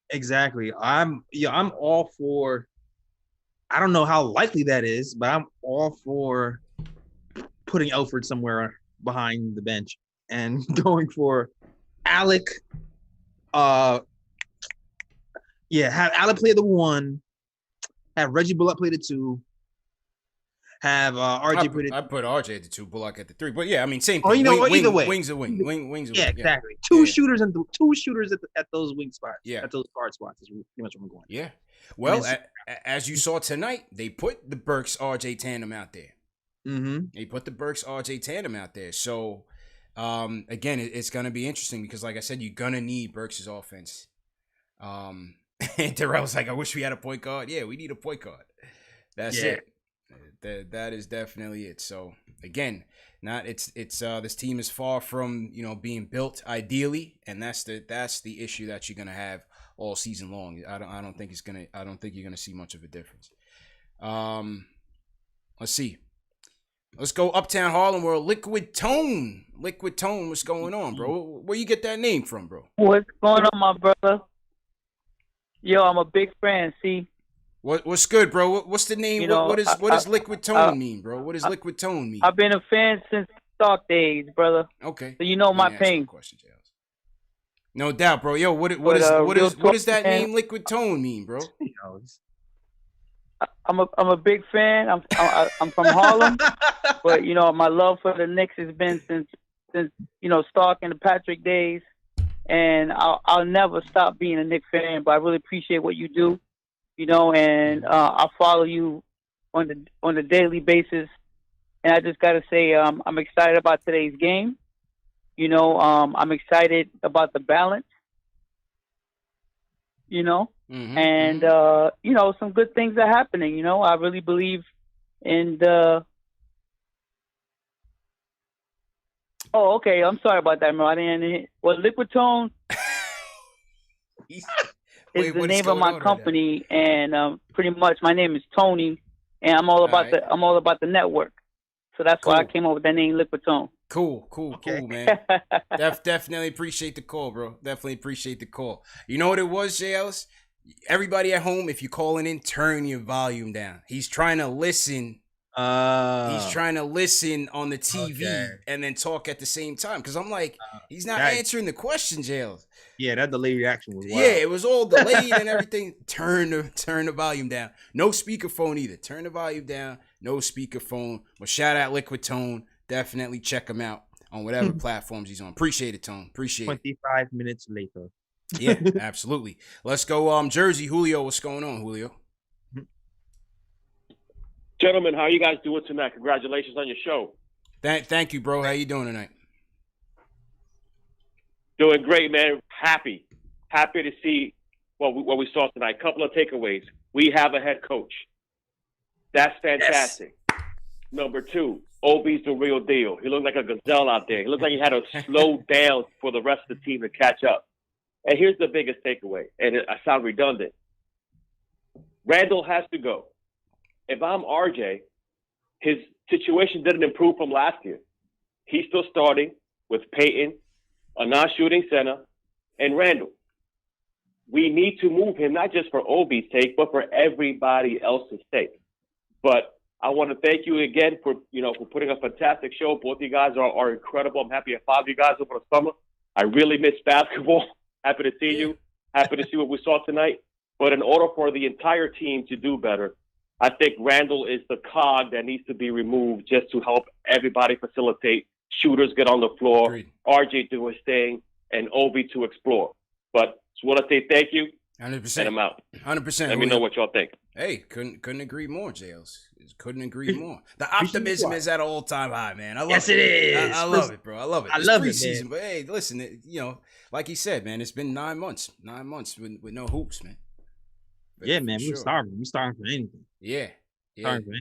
Exactly. I'm all for. I don't know how likely that is, but I'm all for putting Elfrid somewhere behind the bench and going for Alec. Have Alec play the 1. Have Reggie Bullock play the 2. Have RJ put it. I put RJ at the 2, Bullock at the 3. But yeah, I mean, same thing. Either way, wings a wing. Wings a wing. Yeah, exactly. Two shooters at those wing spots. Yeah, at those guard spots is pretty much what I'm going. Yeah. Well, as you saw tonight, they put the Burks RJ tandem out there. Mm-hmm. They put the Burks RJ tandem out there. So again, it's gonna be interesting because, like I said, you're gonna need Burks' offense. And Darrell's like, I wish we had a point guard. Yeah, we need a point guard. That's it. That is definitely it. So again, this team is far from being built ideally, and that's the issue that you're gonna have all season long. I don't think you're gonna see much of a difference. Let's see. Let's go Uptown Harlem World. Liquid Tone, what's going on, bro? Where you get that name from, bro? What's going on, my brother? Yo, I'm a big fan. See. What's good, bro? What's the name? What does Liquid Tone mean, bro? What does Liquid Tone mean? I've been a fan since Stark days, brother. Okay. So you know my pain. No doubt, bro. Yo, what does that name Liquid Tone mean, bro? I'm a big fan. I'm from Harlem, but my love for the Knicks has been since Stark and the Patrick days, and I'll never stop being a Knicks fan. But I really appreciate what you do. And I follow you on the daily basis. And I just got to say, I'm excited about today's game. I'm excited about the balance, and, some good things are happening. I really believe in the. Oh, okay. I'm sorry about that, Mo. Liquid Tone. Is the name of my company, and pretty much my name is Tony, and I'm all about the network. So that's why I came up with that name, Liquid Tone. Cool, man. Definitely appreciate the call, bro. Definitely appreciate the call. You know what it was, J. Ellis? Everybody at home, if you're calling in, turn your volume down. He's trying to listen. He's trying to listen on the TV and then talk at the same time. Because I'm like, he's not answering the question, J. Ellis. Yeah, that delayed reaction was wild. Yeah, it was all delayed and everything. Turn the volume down. No speakerphone either. Turn the volume down. No speakerphone. Well, shout out Liquid Tone. Definitely check him out on whatever platforms he's on. Appreciate it, Tone. Appreciate 25 minutes later. Yeah, absolutely. Let's go Jersey. Julio, what's going on, Julio? Gentlemen, how are you guys doing tonight? Congratulations on your show. Thank you, bro. How you doing tonight? Doing great, man. Happy to see what we saw tonight. Couple of takeaways. We have a head coach. That's fantastic. Yes. Number 2, Obi's the real deal. He looked like a gazelle out there. He looked like he had to slow down for the rest of the team to catch up. And here's the biggest takeaway, and I sound redundant. Randle has to go. If I'm RJ, his situation didn't improve from last year. He's still starting with Peyton, a non-shooting center, and Randle. We need to move him, not just for Obi's sake, but for everybody else's sake. But I want to thank you again for putting a fantastic show. Both of you guys are incredible. I'm happy to follow you guys over the summer. I really miss basketball. Happy to see you. Happy to see what we saw tonight. But in order for the entire team to do better, I think Randle is the cog that needs to be removed just to help everybody facilitate. Shooters get on the floor, Agreed. RJ do his thing, and Obi to explore. But just want to say thank you. 100%. And I'm out. 100%. Let me know what y'all think. Hey, couldn't agree more, JLs. Couldn't agree more. The optimism is at an all-time high, man. I love yes, it is. I love it, bro. I love it. I It's love preseason, it, man. but hey, listen, like he said, man, it's been 9 months. 9 months with no hoops, man. But Yeah, man, sure. we're starving. We're starving for anything. Yeah. Starving for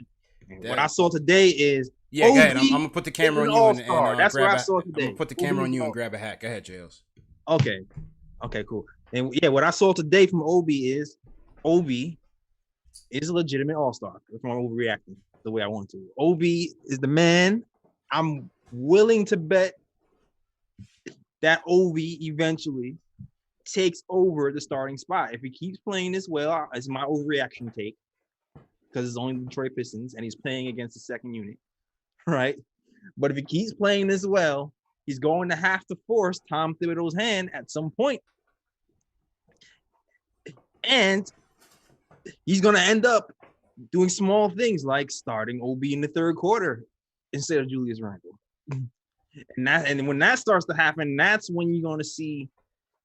anything. What I saw today is go ahead. I'm gonna put the camera on you and that's grab what I saw today. I'm gonna put the camera on you and grab a hat. Go ahead, JLs. Okay, cool. And yeah, what I saw today from Obi is a legitimate all-star. If I'm overreacting the way I want to. Obi is the man. I'm willing to bet that Obi eventually takes over the starting spot. If he keeps playing this well, it's my overreaction take, because it's only the Detroit Pistons and he's playing against the second unit, right? But if he keeps playing this well, he's going to have to force Tom Thibodeau's hand at some point. And he's going to end up doing small things like starting Obi in the third quarter instead of Julius Randle. And when that starts to happen, that's when you're going to see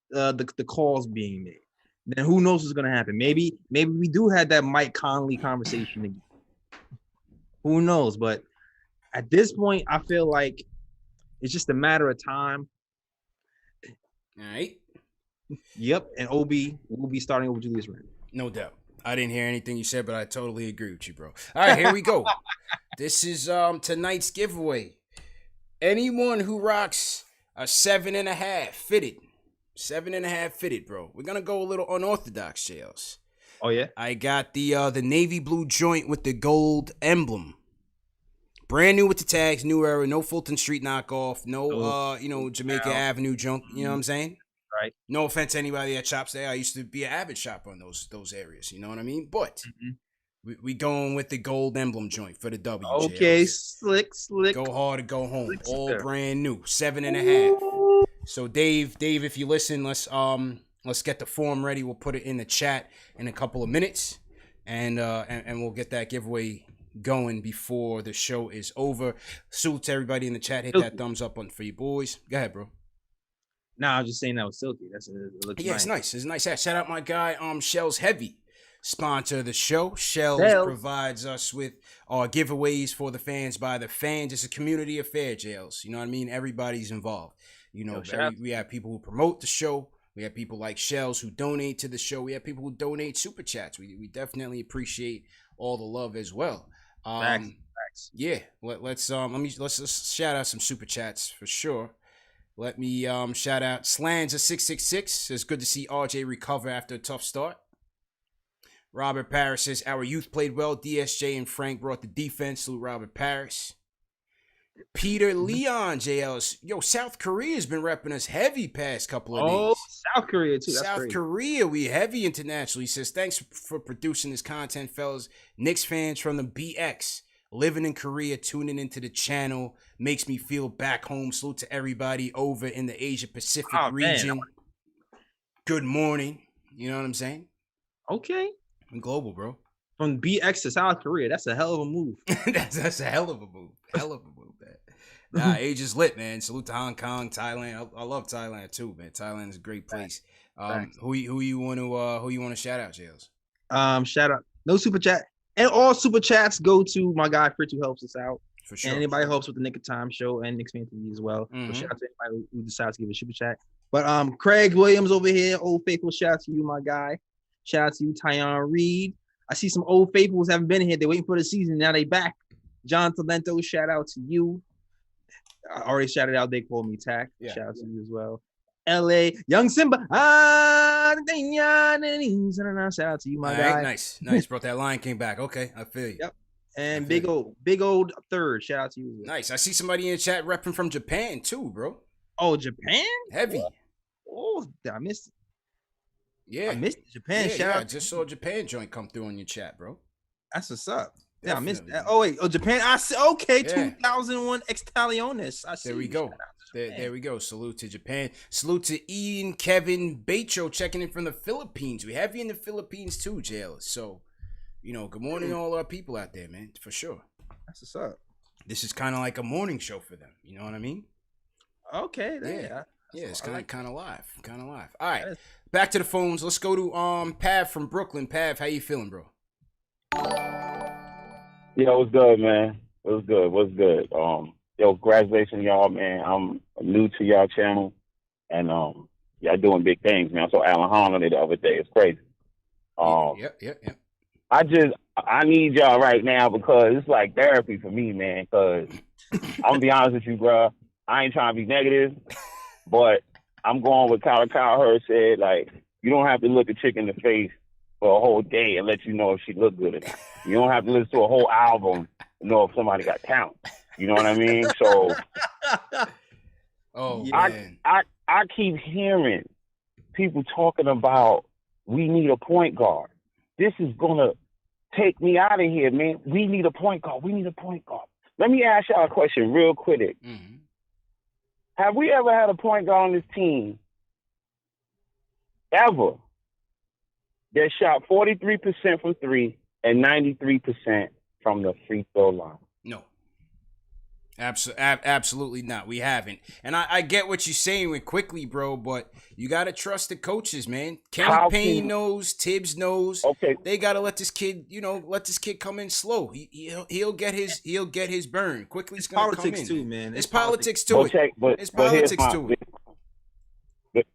the calls being made. Then who knows what's going to happen? Maybe we do have that Mike Conley conversation again. Who knows? But at this point, I feel like it's just a matter of time. All right. Yep, and Obi will be starting over Julius Randle. No doubt. I didn't hear anything you said, but I totally agree with you, bro. All right, here we go. This is tonight's giveaway. Anyone who rocks a 7.5 fitted. 7.5 fitted, bro. We're gonna go a little unorthodox, JLs. Oh yeah. I got the navy blue joint with the gold emblem. Brand new with the tags, new era, no Fulton Street knockoff, no Jamaica Avenue junk, you know what I'm saying? Right. No offense to anybody that shops there. I used to be an avid shopper in those areas, you know what I mean? But we going with the gold emblem joint for the W. Okay, JLs. slick. Go hard or go home. Slick, All sir. brand new, 7.5. So Dave, if you listen, let's get the form ready. We'll put it in the chat in a couple of minutes, and we'll get that giveaway going before the show is over. Salute to everybody in the chat. Hit that thumbs up for you boys. Go ahead, bro. Nah, I was just saying that was silky. It looks nice. It's nice. It's a nice hat. Shout out my guy, Shells Heavy, sponsor of the show. Shells provides us with giveaways for the fans by the fans. It's a community affair, JLs. You know what I mean? Everybody's involved. You know, we have people who promote the show. We have people like Shells who donate to the show. We have people who donate super chats. We definitely appreciate all the love as well. Facts. Yeah. Let's shout out some super chats for sure. Let me shout out Slans of 666. It's good to see RJ recover after a tough start. Robert Parrish says our youth played well. DSJ and Frank brought the defense. Salute Robert Parrish. Peter Leon JLs. Yo, South Korea's been repping us heavy past couple of days. South Korea too. That's South crazy. Korea, we heavy international. He says, thanks for producing this content, fellas. Knicks fans from the BX. Living in Korea, tuning into the channel makes me feel back home. Salute to everybody over in the Asia Pacific region. Man. Good morning. You know what I'm saying? Okay. I'm global, bro. From BX to South Korea, that's a hell of a move. that's a hell of a move. Hell of a move, man. Nah, Asia's lit, man. Salute to Hong Kong, Thailand. I love Thailand too, man. Thailand is a great place. Who you want to shout out, Jails? Shout out. No super chat. And all super chats go to my guy Fritz, who helps us out. For sure. And anybody who helps with the Nick of Time show and KnicksFanTV as well. So shout out to anybody who decides to give a super chat. But Craig Williams over here, Old Faithful, shout out to you, my guy. Shout out to you, Tyon Reed. I see some Old Faithfuls haven't been here. They're waiting for the season. Now they back. John Talento, shout out to you. I already shouted out. They called me Tack. Yeah, shout out to you as well. LA, Young Simba. Shout out to you, my guy. Nice. Brought that line came back. Okay, I feel you. Yep. And big old third. Shout out to you. Nice. I see somebody in the chat repping from Japan too, bro. Oh, Japan? Heavy. Oh, I missed it. Yeah. I missed Japan. Yeah, I just saw a Japan joint come through on your chat, bro. That's what's up. Yeah, I missed that. Oh wait, Japan. I see. Okay, 2001 Extaliones. I see. There we go. There we go. Salute to Japan. Salute to Ian Kevin Becho checking in from the Philippines. We have you in the Philippines too, Jail. So, good morning to all our people out there, man. For sure. That's what's up. This is kind of like a morning show for them. You know what I mean? Okay. Yeah, it's kind of live. All right, back to the phones. Let's go to Pav from Brooklyn. Pav, how you feeling, bro? Yo, what's good, man? What's good? Congratulations, y'all, man. I'm new to y'all channel, and y'all doing big things, man. I saw Alan Hahn on it the other day. It's crazy. Yep. I need y'all right now because it's like therapy for me, man. Because I'm gonna be honest with you, bro. I ain't trying to be negative, but I'm going with Kyle Hurd said. Like, you don't have to look a chick in the face for a whole day and let you know if she look good or not. You don't have to listen to a whole album to know if somebody got talent. You know what I mean? So, I keep hearing people talking about we need a point guard. This is gonna take me out of here, man. We need a point guard. Let me ask y'all a question real quick. Mm-hmm. Have we ever had a point guard on this team ever that shot 43% from three and 93% from the free throw line? No. Absolutely not. We haven't. And I get what you're saying with quickly, bro, but you got to trust the coaches, man. Kenny Payne knows, Tibbs knows. Okay. They got to let this kid, come in slow. He'll get his burn. Quickly's going to come in. Politics too, man. It's politics to it. It's politics to it.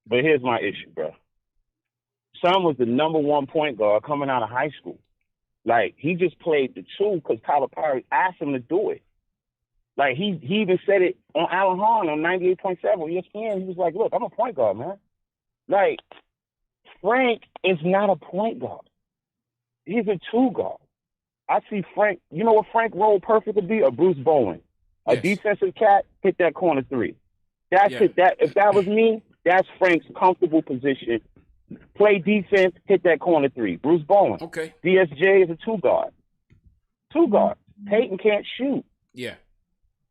But here's my issue, bro. Son was the number one point guard coming out of high school. Like, he just played the two because Tyler Perry asked him to do it. Like, he even said it on Alan Hahn on 98.7 ESPN. He was like, look, I'm a point guard, man. Like, Frank is not a point guard. He's a two guard. I see Frank, you know what Frank role perfect would be? A Bruce Bowen. A defensive cat, hit that corner three. That's it. If that was me, that's Frank's comfortable position. Play defense, hit that corner three. Bruce Bowen. Okay. DSJ is a two guard. Peyton can't shoot. Yeah.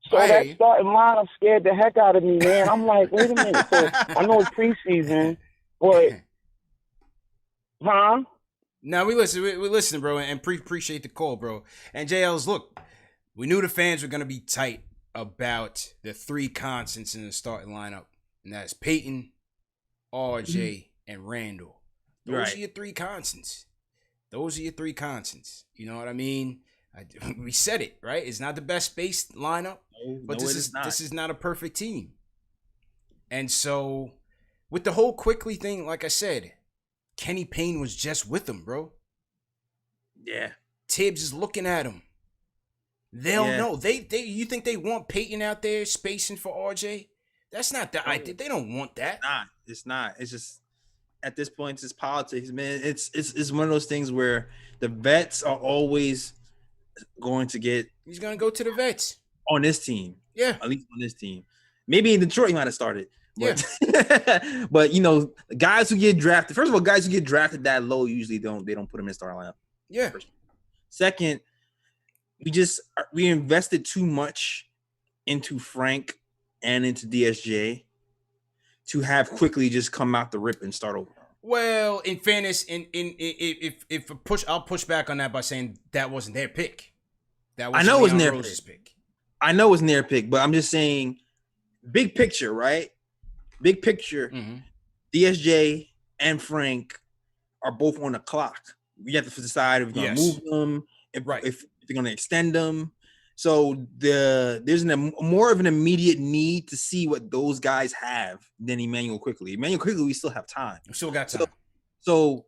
So that starting lineup scared the heck out of me, man. I'm like, wait a minute. So I know it's preseason, but No, we listen, bro, and appreciate the call, bro. And JL's, look, we knew the fans were gonna be tight about the three constants in the starting lineup, and that's Peyton, RJ, and Randle. Those are your three constants. You know what I mean? We said it, right? It's not the best spaced lineup, but this is not a perfect team. And so, with the whole quickly thing, like I said, Kenny Payne was just with him, bro. Yeah. Tibbs is looking at him. They'll know. You think they want Peyton out there spacing for RJ? That's not the idea. They don't want that. It's not. It's just at this point, it's politics, man. It's one of those things where the vets are always going to get. He's gonna go to the vets on this team. Yeah, at least on this team. Maybe in Detroit he might have started. But, yeah, but guys who get drafted. First of all, guys who get drafted that low usually don't put them in the starting lineup. Yeah. Second, we invested too much into Frank and into DSJ to have quickly just come out the rip and start over. Well, in fairness, I'll push back on that by saying that wasn't their pick. That was Leon wasn't their pick. I know it wasn't their pick, but I'm just saying, big picture, right? Big picture. Mm-hmm. DSJ and Frank are both on the clock. We have to decide if we're going to move them, if they're going to extend them. So there's more of an immediate need to see what those guys have than Emmanuel Quickly. Emmanuel Quickly, we still have time. We still got time. So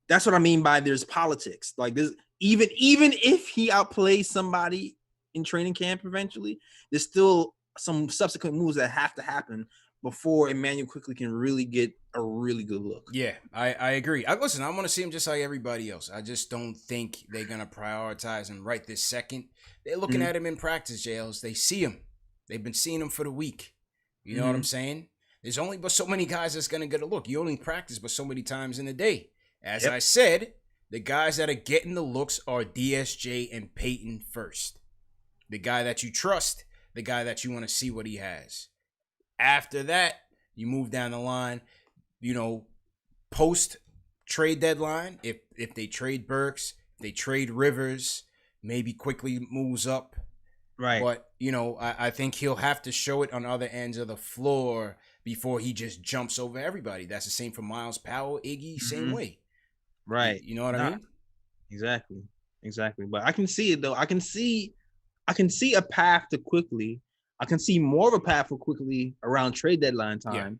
that's what I mean by there's politics. Like this, even if he outplays somebody in training camp eventually, there's still some subsequent moves that have to happen before Emmanuel Quickly can really get a really good look. Yeah, I agree. Listen, I want to see him just like everybody else. I just don't think they're going to prioritize him right this second. They're looking at him in practice, Jails. They see him. They've been seeing him for the week. You know what I'm saying? There's only but so many guys that's going to get a look. You only practice but so many times in a day. As I said, The guys that are getting the looks are DSJ and Peyton first. The guy that you trust, the guy that you want to see what he has. After that, you move down the line, post trade deadline. If they trade Burks, if they trade Rivers, maybe quickly moves up. Right. But, I think he'll have to show it on other ends of the floor before he just jumps over everybody. That's the same for Miles Powell, Iggy, same way. Right. You know what I mean? Exactly. But I can see it though. I can see a path to quickly. I can see more of a path for quickly around trade deadline time,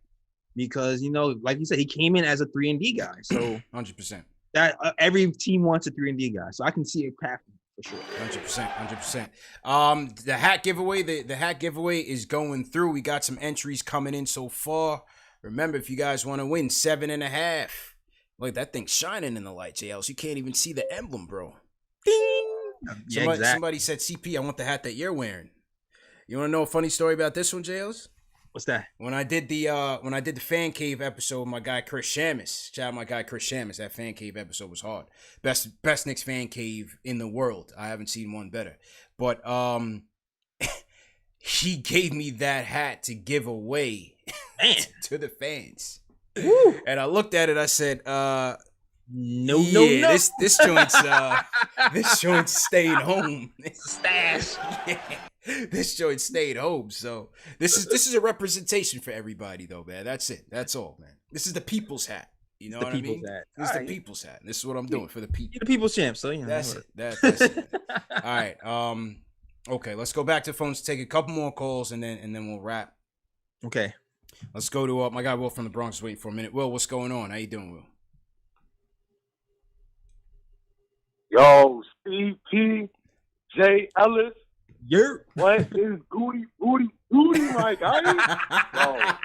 because like you said, he came in as a 3-and-D guy. So 100%. That every team wants a 3-and-D guy. So I can see a path for sure. 100%. The hat giveaway. The hat giveaway is going through. We got some entries coming in so far. Remember, if you guys want to win 7.5. Look, that thing's shining in the light, JLs. You can't even see the emblem, bro. Ding! Somebody said, CP, I want the hat that you're wearing. You want to know a funny story about this one, JLs? What's that? When I did the Fan Cave episode with my guy Chris Shamus, shout out my guy Chris Shamus. That Fan Cave episode was hard. Best Knicks Fan Cave in the world. I haven't seen one better. But he gave me that hat to give away to the fans. Woo. And I looked at it. I said, no. This joint's staying home. Stash. This joint stayed home. So this is a representation for everybody, though, man. That's it. That's all, man. This is the people's hat. You know what I mean? This is the people's hat. This is what I'm doing for the people. You're the people's champ, so that's it. That's it. All right. Okay. Let's go back to the phones. Take a couple more calls, and then we'll wrap. Okay. Let's go to my guy Will from the Bronx is waiting for a minute. Will, what's going on? How you doing, Will? Yo, Steve P, Jay Ellis. What is booty, my guy?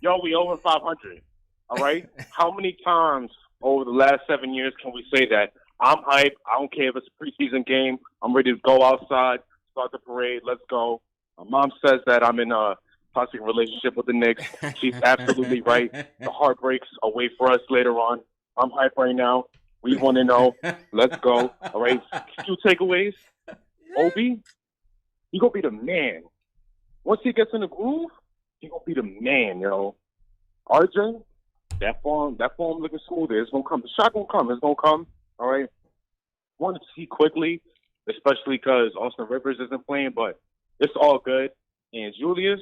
Yo, we over 500. All right? How many times over the last 7 years can we say that? I'm hyped. I don't care if it's a preseason game. I'm ready to go outside, start the parade. Let's go. My mom says that I'm in a toxic relationship with the Knicks. She's absolutely right. The heartbreaks are wait for us later on. I'm hyped right now. We want to know. Let's go. All right. Few takeaways. Obi, he gonna be the man. Once he gets in the groove, he gonna be the man, yo. RJ, that form looking smoother. It's gonna come. The shot gonna come. It's gonna come. All right. Want to see quickly, especially because Austin Rivers isn't playing, but it's all good. And Julius,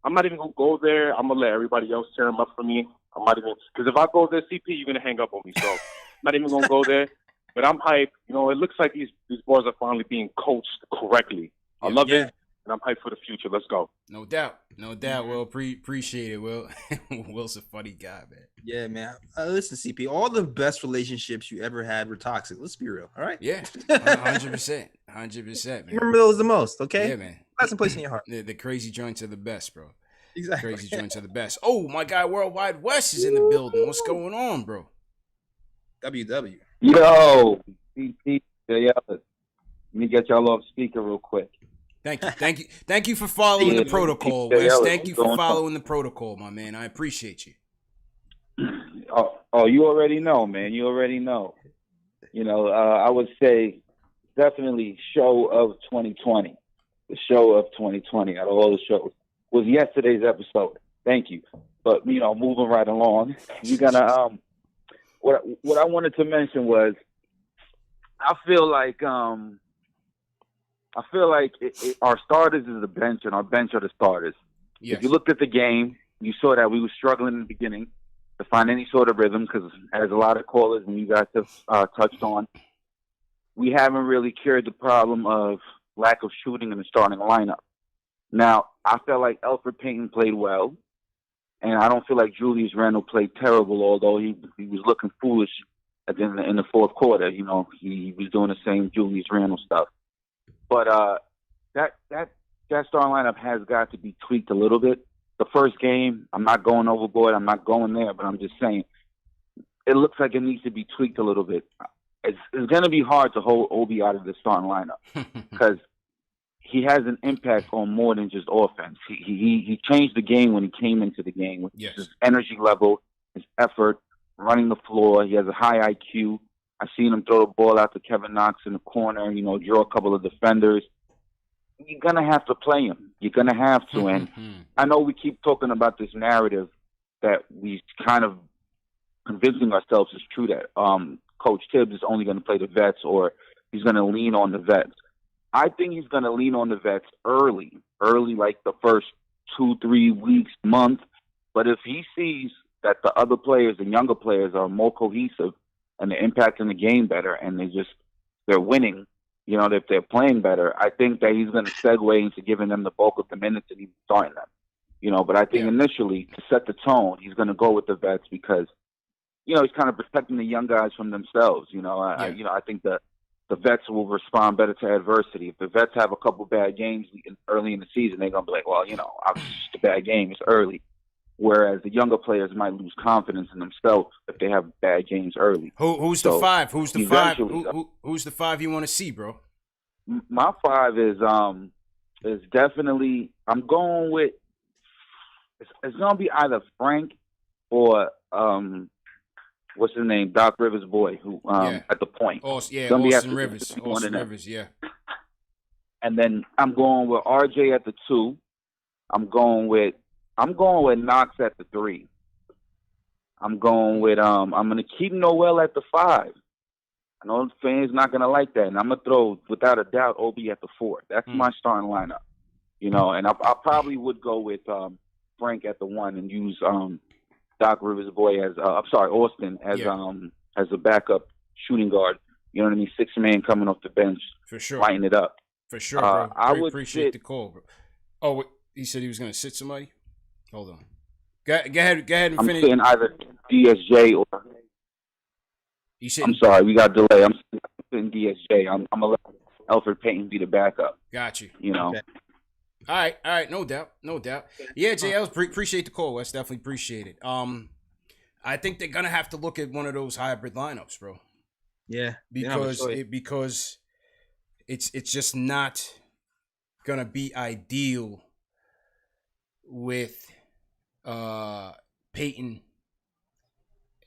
I'm not even gonna go there. I'm gonna let everybody else tear him up for me. I'm not even, because if I go there, CP, you're gonna hang up on me. So I'm not even gonna go there. But I'm hyped. It looks like these boys are finally being coached correctly. I love it, and I'm hyped for the future. Let's go. No doubt. Will, appreciate it, Will. Will's a funny guy, man. Yeah, man. Listen, CP, all the best relationships you ever had were toxic. Let's be real, all right? Yeah, 100%. 100%, man. Remember those the most, okay? Yeah, man. That's a place in your heart. The crazy joints are the best, bro. Exactly. Crazy joints are the best. Oh, my guy Worldwide West is in the building. What's going on, bro? WW. Yo, CP, let me get y'all off speaker real quick. Thank you for following the protocol, Wes. Thank you for following the protocol, my man. I appreciate you. Oh, you already know, man. You already know. I would say definitely show of 2020. The show of 2020 out of all the shows was yesterday's episode. Thank you. But moving right along, you're gonna what I wanted to mention was I feel like our starters is the bench and our bench are the starters. Yes. If you looked at the game, you saw that we were struggling in the beginning to find any sort of rhythm because, as a lot of callers and you guys have touched on, we haven't really cured the problem of lack of shooting in the starting lineup. Now, I felt like Elfrid Payton played well, and I don't feel like Julius Randle played terrible, although he was looking foolish in the fourth quarter. He was doing the same Julius Randle stuff. But that starting lineup has got to be tweaked a little bit. The first game, I'm not going overboard. I'm not going there, but I'm just saying it looks like it needs to be tweaked a little bit. It's going to be hard to hold Obi out of the starting lineup because he has an impact on more than just offense. He changed the game when he came into the game with his energy level, his effort, running the floor. He has a high IQ. I seen him throw the ball out to Kevin Knox in the corner, draw a couple of defenders. You're going to have to play him. You're going to have to. And I know we keep talking about this narrative that we kind of convincing ourselves is true, that Coach Tibbs is only going to play the vets, or he's going to lean on the vets. I think he's going to lean on the vets early, like the first 2-3 weeks, month. But if he sees that the other players, the younger players, are more cohesive and they're impacting the game better and they're winning, if they're playing better, I think that he's going to segue into giving them the bulk of the minutes and even starting them. But I think initially, to set the tone, he's going to go with the vets because, he's kind of protecting the young guys from themselves. I think that the vets will respond better to adversity. If the vets have a couple bad games early in the season, they're going to be like, well, obviously it's a bad game. It's early. Whereas the younger players might lose confidence in themselves if they have bad games early. Who's the five? Who's the five? Who's the five you want to see, bro? My five is definitely, I'm going with, it's going to be either Frank or what's his name, Doc Rivers' boy, who at the point. Austin Rivers. Austin Rivers, yeah. And then I'm going with RJ at the 2. I'm going with Knox at the 3. I'm gonna keep Noel at the 5. I know the fans not gonna like that, and I'm gonna throw, without a doubt, Obi at the 4. That's my starting lineup. And I probably would go with Frank at the 1 and use Doc Rivers' boy as Austin as a backup shooting guard. You know what I mean? 6-man coming off the bench, for sure, lighting it up. For sure, bro. I would appreciate the call, bro. Oh, he said he was gonna sit somebody. Hold on. Go ahead and finish. I'm saying either DSJ or. I'm sorry, we got delay. I'm saying DSJ. I'm gonna let Elfrid Payton be the backup. Got you. Okay. All right, no doubt. Yeah, JL, appreciate the call, Wes. Definitely appreciate it. I think they're gonna have to look at one of those hybrid lineups, bro. Yeah, because it's just not gonna be ideal with Peyton,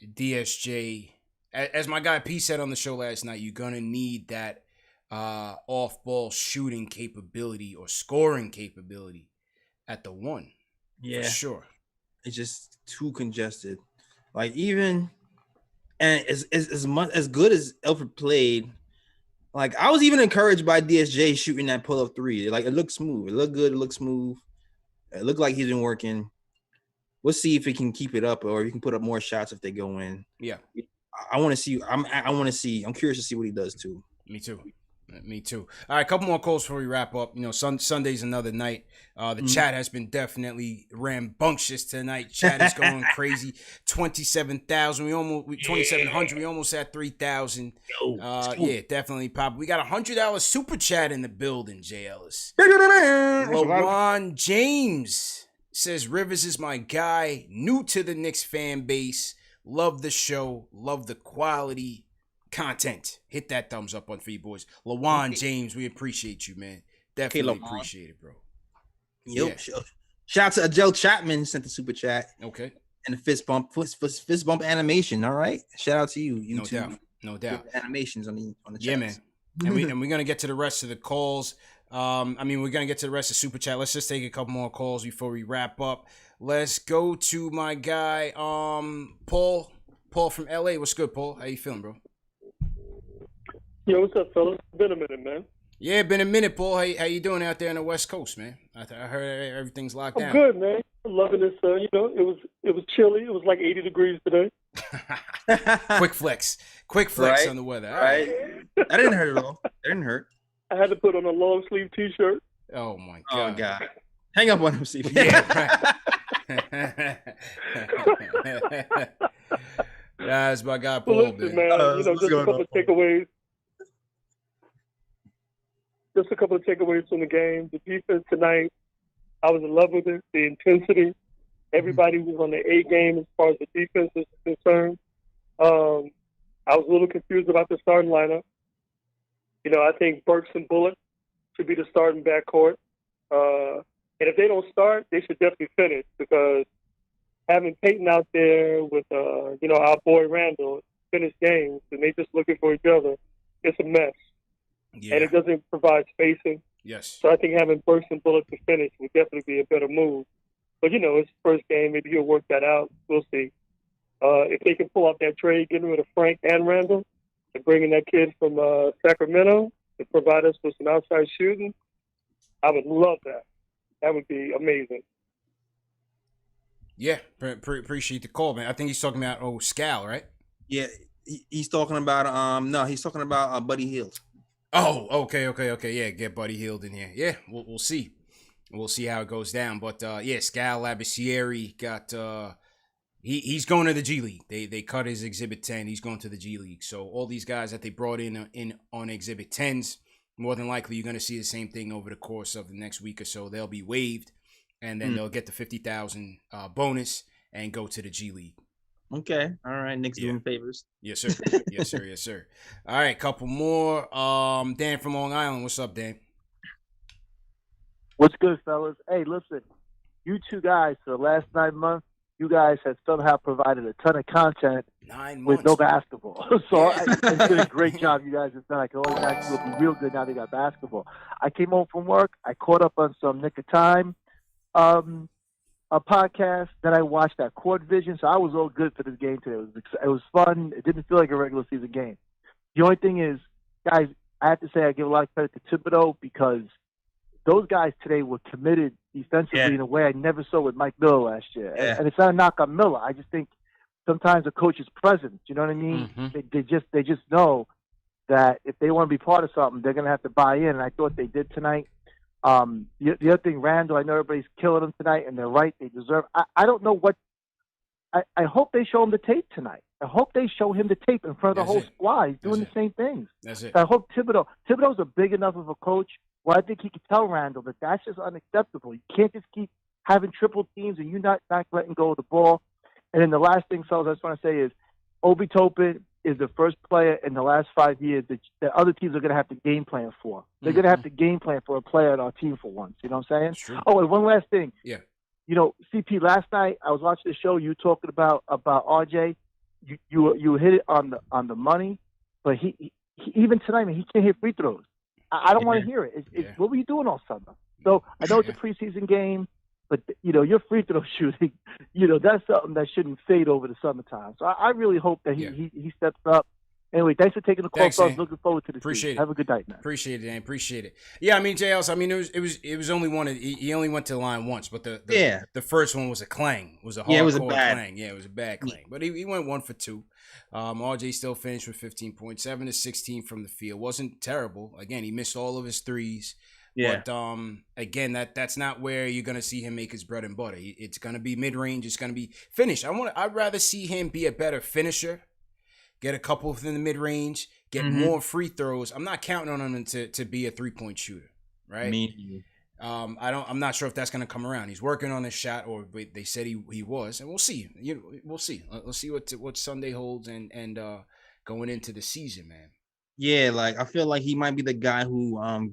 DSJ. As my guy P said on the show last night, you're gonna need that off-ball shooting capability or scoring capability at the 1. Yeah, for sure. It's just too congested. Like, even and as much as good as Elfrid played, like, I was even encouraged by DSJ shooting that pull-up 3. Like, it looked smooth. It looked good. It looked smooth. It looked like he's been working. We'll see if he can keep it up, or he can put up more shots if they go in. Yeah, I want to see. I'm curious to see what he does too. Me too. All right, a couple more calls before we wrap up. Sunday's another night. The chat has been definitely rambunctious tonight. Chat is going crazy. 27,000. 2,700. We almost at 3,000. Yeah, definitely pop. We got $100 super chat in the building. J. Ellis. LaJuan James says Rivers is my guy. New to the Knicks fan base. Love the show. Love the quality content. Hit that thumbs up on Free Boys. LaJuan James, we appreciate you, man. Definitely appreciate it, bro. Yep. Yeah. Shout out to Joe Chapman, sent the super chat. Okay. And the fist bump animation. All right. Shout out to you. No doubt. Animations on the chat. Yeah, man. And we're gonna get to the rest of the calls. We're gonna get to the rest of super chat. Let's just take a couple more calls before we wrap up. Let's go to my guy, Paul. Paul from LA. What's good, Paul? How you feeling, bro? Yo, what's up, fellas? Been a minute, man. Yeah, been a minute, Paul. How you doing out there on the West Coast, man? I heard everything's locked down. I'm good, man. I'm loving this. It was chilly. It was like 80 degrees today. Quick flex right on the weather. Right. That didn't hurt at all. That didn't hurt. I had to put on a long sleeve T-shirt. Oh my God. Oh God. Hang up on him, Steve. Yeah. That's my guy, Paul. Well, listen, man. Just a couple of takeaways. Just a couple of takeaways from the game. The defense tonight, I was in love with it. The intensity. Everybody was on the A game as far as the defense is concerned. I was a little confused about the starting lineup. I think Burks and Bullock should be the starting backcourt. And if they don't start, they should definitely finish, because having Peyton out there with, our boy Randle, finish games and they just looking for each other, it's a mess. Yeah. And it doesn't provide spacing. Yes. So I think having Burks and Bullock to finish would definitely be a better move. But, you know, it's the first game. Maybe he'll work that out. We'll see. If they can pull off that trade, getting rid of Frank and Randle, and bringing that kid from Sacramento to provide us with some outside shooting, I would love that. That would be amazing. Yeah, appreciate the call, man. I think he's talking about Scal, right? Yeah, he's talking about he's talking about Buddy Hield. Oh, okay. Yeah, get Buddy Hield in here. Yeah, we'll see. We'll see how it goes down. But yeah, Scal Labissiere got he's going to the G League. They cut his Exhibit 10. He's going to the G League. So all these guys that they brought in on Exhibit 10s, more than likely you're going to see the same thing over the course of the next week or so. They'll be waived, and then they'll get the $50,000 bonus and go to the G League. Okay. All right. Knicks doing favors. Yes, sir. Yes, sir. All right, couple more. Dan from Long Island. What's up, Dan? What's good, fellas? Hey, listen, you two guys, for the last 9 months, you guys have somehow provided a ton of content 9 months with no basketball. So it's been a great job you guys have done. I can only imagine it'll be real good now they got basketball. I came home from work. I caught up on some Nick of Time a podcast. Then I watched that Court Vision. So I was all good for this game today. It was fun. It didn't feel like a regular season game. The only thing is, guys, I have to say I give a lot of credit to Thibodeau because those guys today were committed defensively in a way I never saw with Mike Miller last year. Yeah. And it's not a knock on Miller. I just think sometimes a coach's presence, you know what I mean? They just know that if they want to be part of something, they're going to have to buy in. And I thought they did tonight. The other thing, Randle, I know everybody's killing him tonight, and they're right. They deserve. I don't know what. I hope they show him the tape tonight. I hope they show him the tape in front of the whole squad. He's doing the same things. That's it. So I hope Thibodeau's a big enough of a coach where I think he could tell Randle that that's just unacceptable. You can't just keep having triple teams and you not letting go of the ball. And then the last thing, fellas, I just want to say is Obi Toppin is the first player in the last 5 years that other teams are going to have to game plan for. They're going to have to game plan for a player on our team for once. You know what I'm saying? Oh, and one last thing. Yeah. You know, CP, last night I was watching the show. You talking about RJ. You hit it on the money, but he even tonight, man, he can't hit free throws. I don't want to hear it. What were you doing all summer? So I know it's a preseason game, but you know your free throw shooting, you know that's something that shouldn't fade over the summertime. So I really hope that he steps up. Anyway, thanks for taking the call, fellas. Looking forward to the season. Have a good night, man. Appreciate it, Dan. Appreciate it. Yeah, I mean, JLs, I mean, it was only one. He only went to the line once, but the first one was a clang. It was a hardcore clang. Yeah, it was a bad clang. But he went 1 for 2. RJ still finished with 15.7 to 16 from the field. Wasn't terrible. Again, he missed all of his threes. Yeah. But again, that's not where you're gonna see him make his bread and butter. It's gonna be mid range. It's gonna be finish. I'd rather see him be a better finisher. Get a couple within the mid range, get more free throws. I'm not counting on him to be a 3-point shooter, right? I'm not sure if that's gonna come around. He's working on his shot, or they said he was, and we'll see. We'll see. Let's see what Sunday holds and going into the season, man. Yeah, like I feel like he might be the guy who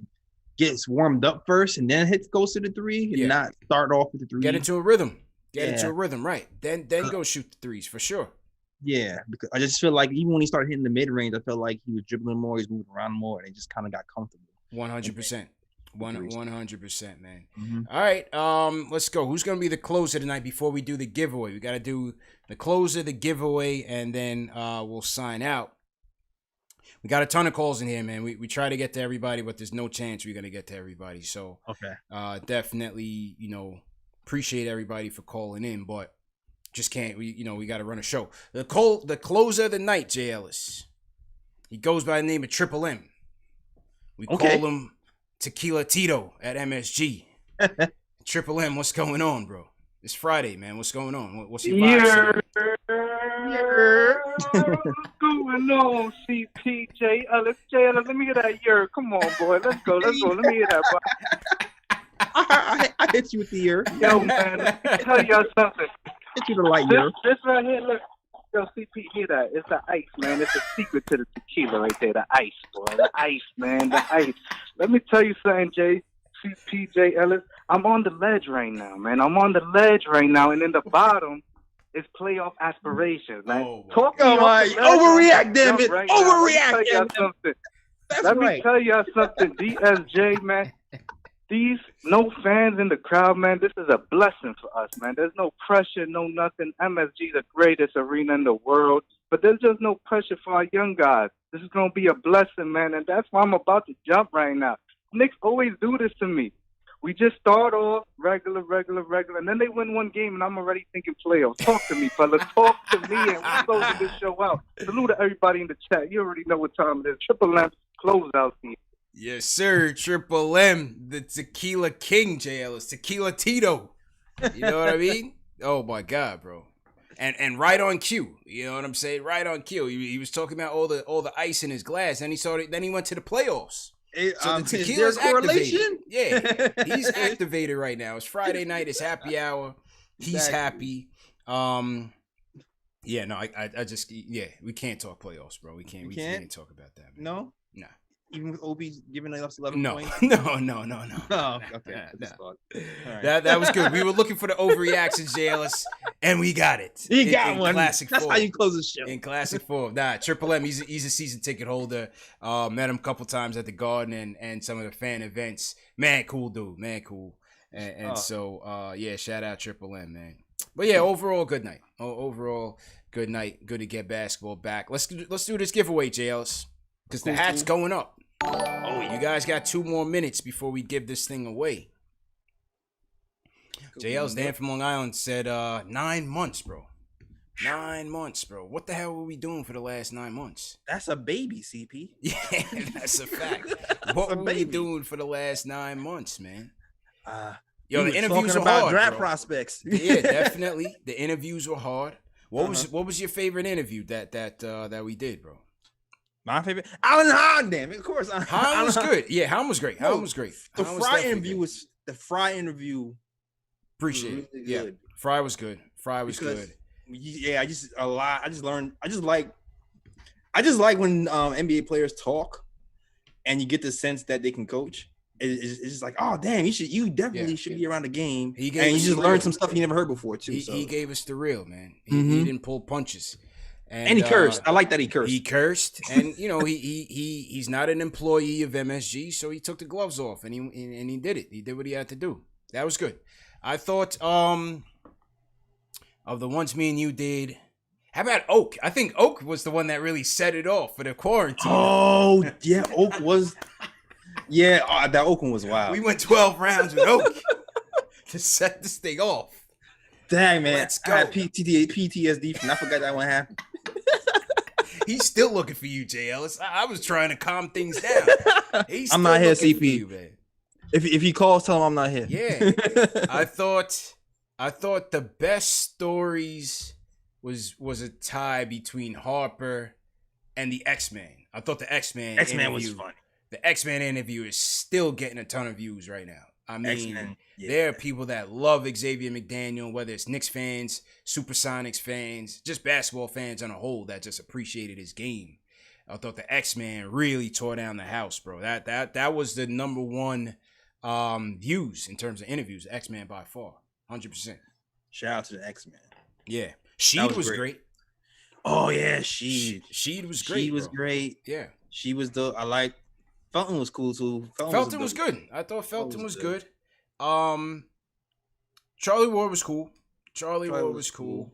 gets warmed up first and then goes to the three and not start off with the three. Get into a rhythm. Into a rhythm, right? Then go shoot the threes for sure. Yeah, because I just feel like even when he started hitting the mid range, I felt like he was dribbling more, he's moving around more, and he just kind of got comfortable. 100%. 100%, man. All right, let's go. Who's going to be the closer tonight before we do the giveaway? We got to do the closer, the giveaway, and then we'll sign out. We got a ton of calls in here, man. We try to get to everybody, but there's no chance we're going to get to everybody. So definitely, appreciate everybody for calling in, but just can't. We got to run a show. The closer of the night, Jay Ellis. He goes by the name of Triple M. We call him Tequila Tito at MSG. Triple M, what's going on, bro? It's Friday, man. What's going on? What's your vibe? What's going on, CPJ Ellis? J Ellis, let me hear that year. Come on, boy. Let's go. Let me hear that, boy. I hit you with the ear. Yo, man, let me tell y'all something. Hit you the light year. This right here, look. Yo, CP, hear that? It's the ice, man. It's a secret to the tequila right there. The ice, boy. The ice, man. The ice. Let me tell you something, CPJ Ellis. I'm on the ledge right now, man. I'm on the ledge right now. And in the bottom, is playoff aspirations, man. Oh, Talk come on. Overreact, damn it. Overreact. Let me tell y'all something, DSJ, man. These no fans in the crowd, man. This is a blessing for us, man. There's no pressure, no nothing. MSG, the greatest arena in the world, but there's just no pressure for our young guys. This is gonna be a blessing, man, and that's why I'm about to jump right now. Knicks always do this to me. We just start off regular, and then they win one game, and I'm already thinking playoffs. Talk to me, fella. Talk to me, and we're closing this show out. Salute to everybody in the chat. You already know what time it is. Triple M close out here. Yes, sir. Triple M, the Tequila King, JL. It's Tequila Tito. You know what I mean? Oh, my God, bro. And right on cue. You know what I'm saying? Right on cue. He was talking about all the ice in his glass, and then he went to the playoffs. So the tequila's correlation? Yeah, he's activated right now. It's Friday night. It's happy hour. He's happy. Yeah, no, I just we can't talk playoffs, bro. We can't talk about that, man. No? Nah. Even with Obi giving us 11 points? No. Oh, okay. Right. That was good. We were looking for the overreactions, JLS, and we got it. He got one. Classic That's form. how you close the show. In classic form. Nah, Triple M, he's a season ticket holder. Met him a couple times at the Garden and some of the fan events. Man, cool dude. Man, cool. So, shout out Triple M, man. But yeah, overall, good night. Overall, good night. Good to get basketball back. Let's do this giveaway, JLS, because the hat's going up. Oh, you guys got 2 more minutes before we give this thing away. JL's Dan from Long Island said 9 months, bro. 9 months, bro. What the hell were we doing for the last 9 months? That's a baby, CP. Yeah, that's a fact. What were we doing for the last 9 months, man? Yo, the interviews were about hard, draft bro. prospects. Yeah, definitely. The interviews were hard. What was your favorite interview that we did, bro? My favorite, Alan Hahn, damn it, of course. Hahn was good. Yeah, Hahn was great. Hahn was great. The Fry interview. Appreciate really it. Yeah, good. Fry was good. Good. Yeah, I just like when NBA players talk, and you get the sense that they can coach. It's just like, oh damn, you definitely should be around the game, and you just learn some stuff you never heard before too. He gave us the real, man. He didn't pull punches. And he cursed. I like that he cursed. He cursed, and he's not an employee of MSG, so he took the gloves off and he did it. He did what he had to do. That was good. I thought of the ones me and you did. How about Oak? I think Oak was the one that really set it off for the quarantine. Oh yeah, Oak was. Yeah, that Oak one was wild. We went 12 rounds with Oak to set this thing off. Dang, man. Let's go. I had PTSD from I forgot that one happened. He's still looking for you, Jay Ellis. I was trying to calm things down. I'm not here, CP. You, man. If he calls, tell him I'm not here. Yeah. I thought the best stories was a tie between Harper and the X-Man. I thought the X-Man was funny. The X-Man interview is still getting a ton of views right now. I mean, there are people that love Xavier McDaniel, whether it's Knicks fans, Supersonics fans, just basketball fans on a whole that just appreciated his game. I thought the X-Man really tore down the house, bro. That was the number one views in terms of interviews. X-Man by far, 100%. Shout out to the X-Man. Yeah, Sheed was great. Oh yeah, Sheed was great. She was great. Yeah, she was I like. Felton was cool too. Felton was good. I thought Felton was good. Charlie Ward was cool. Charlie Ward was cool.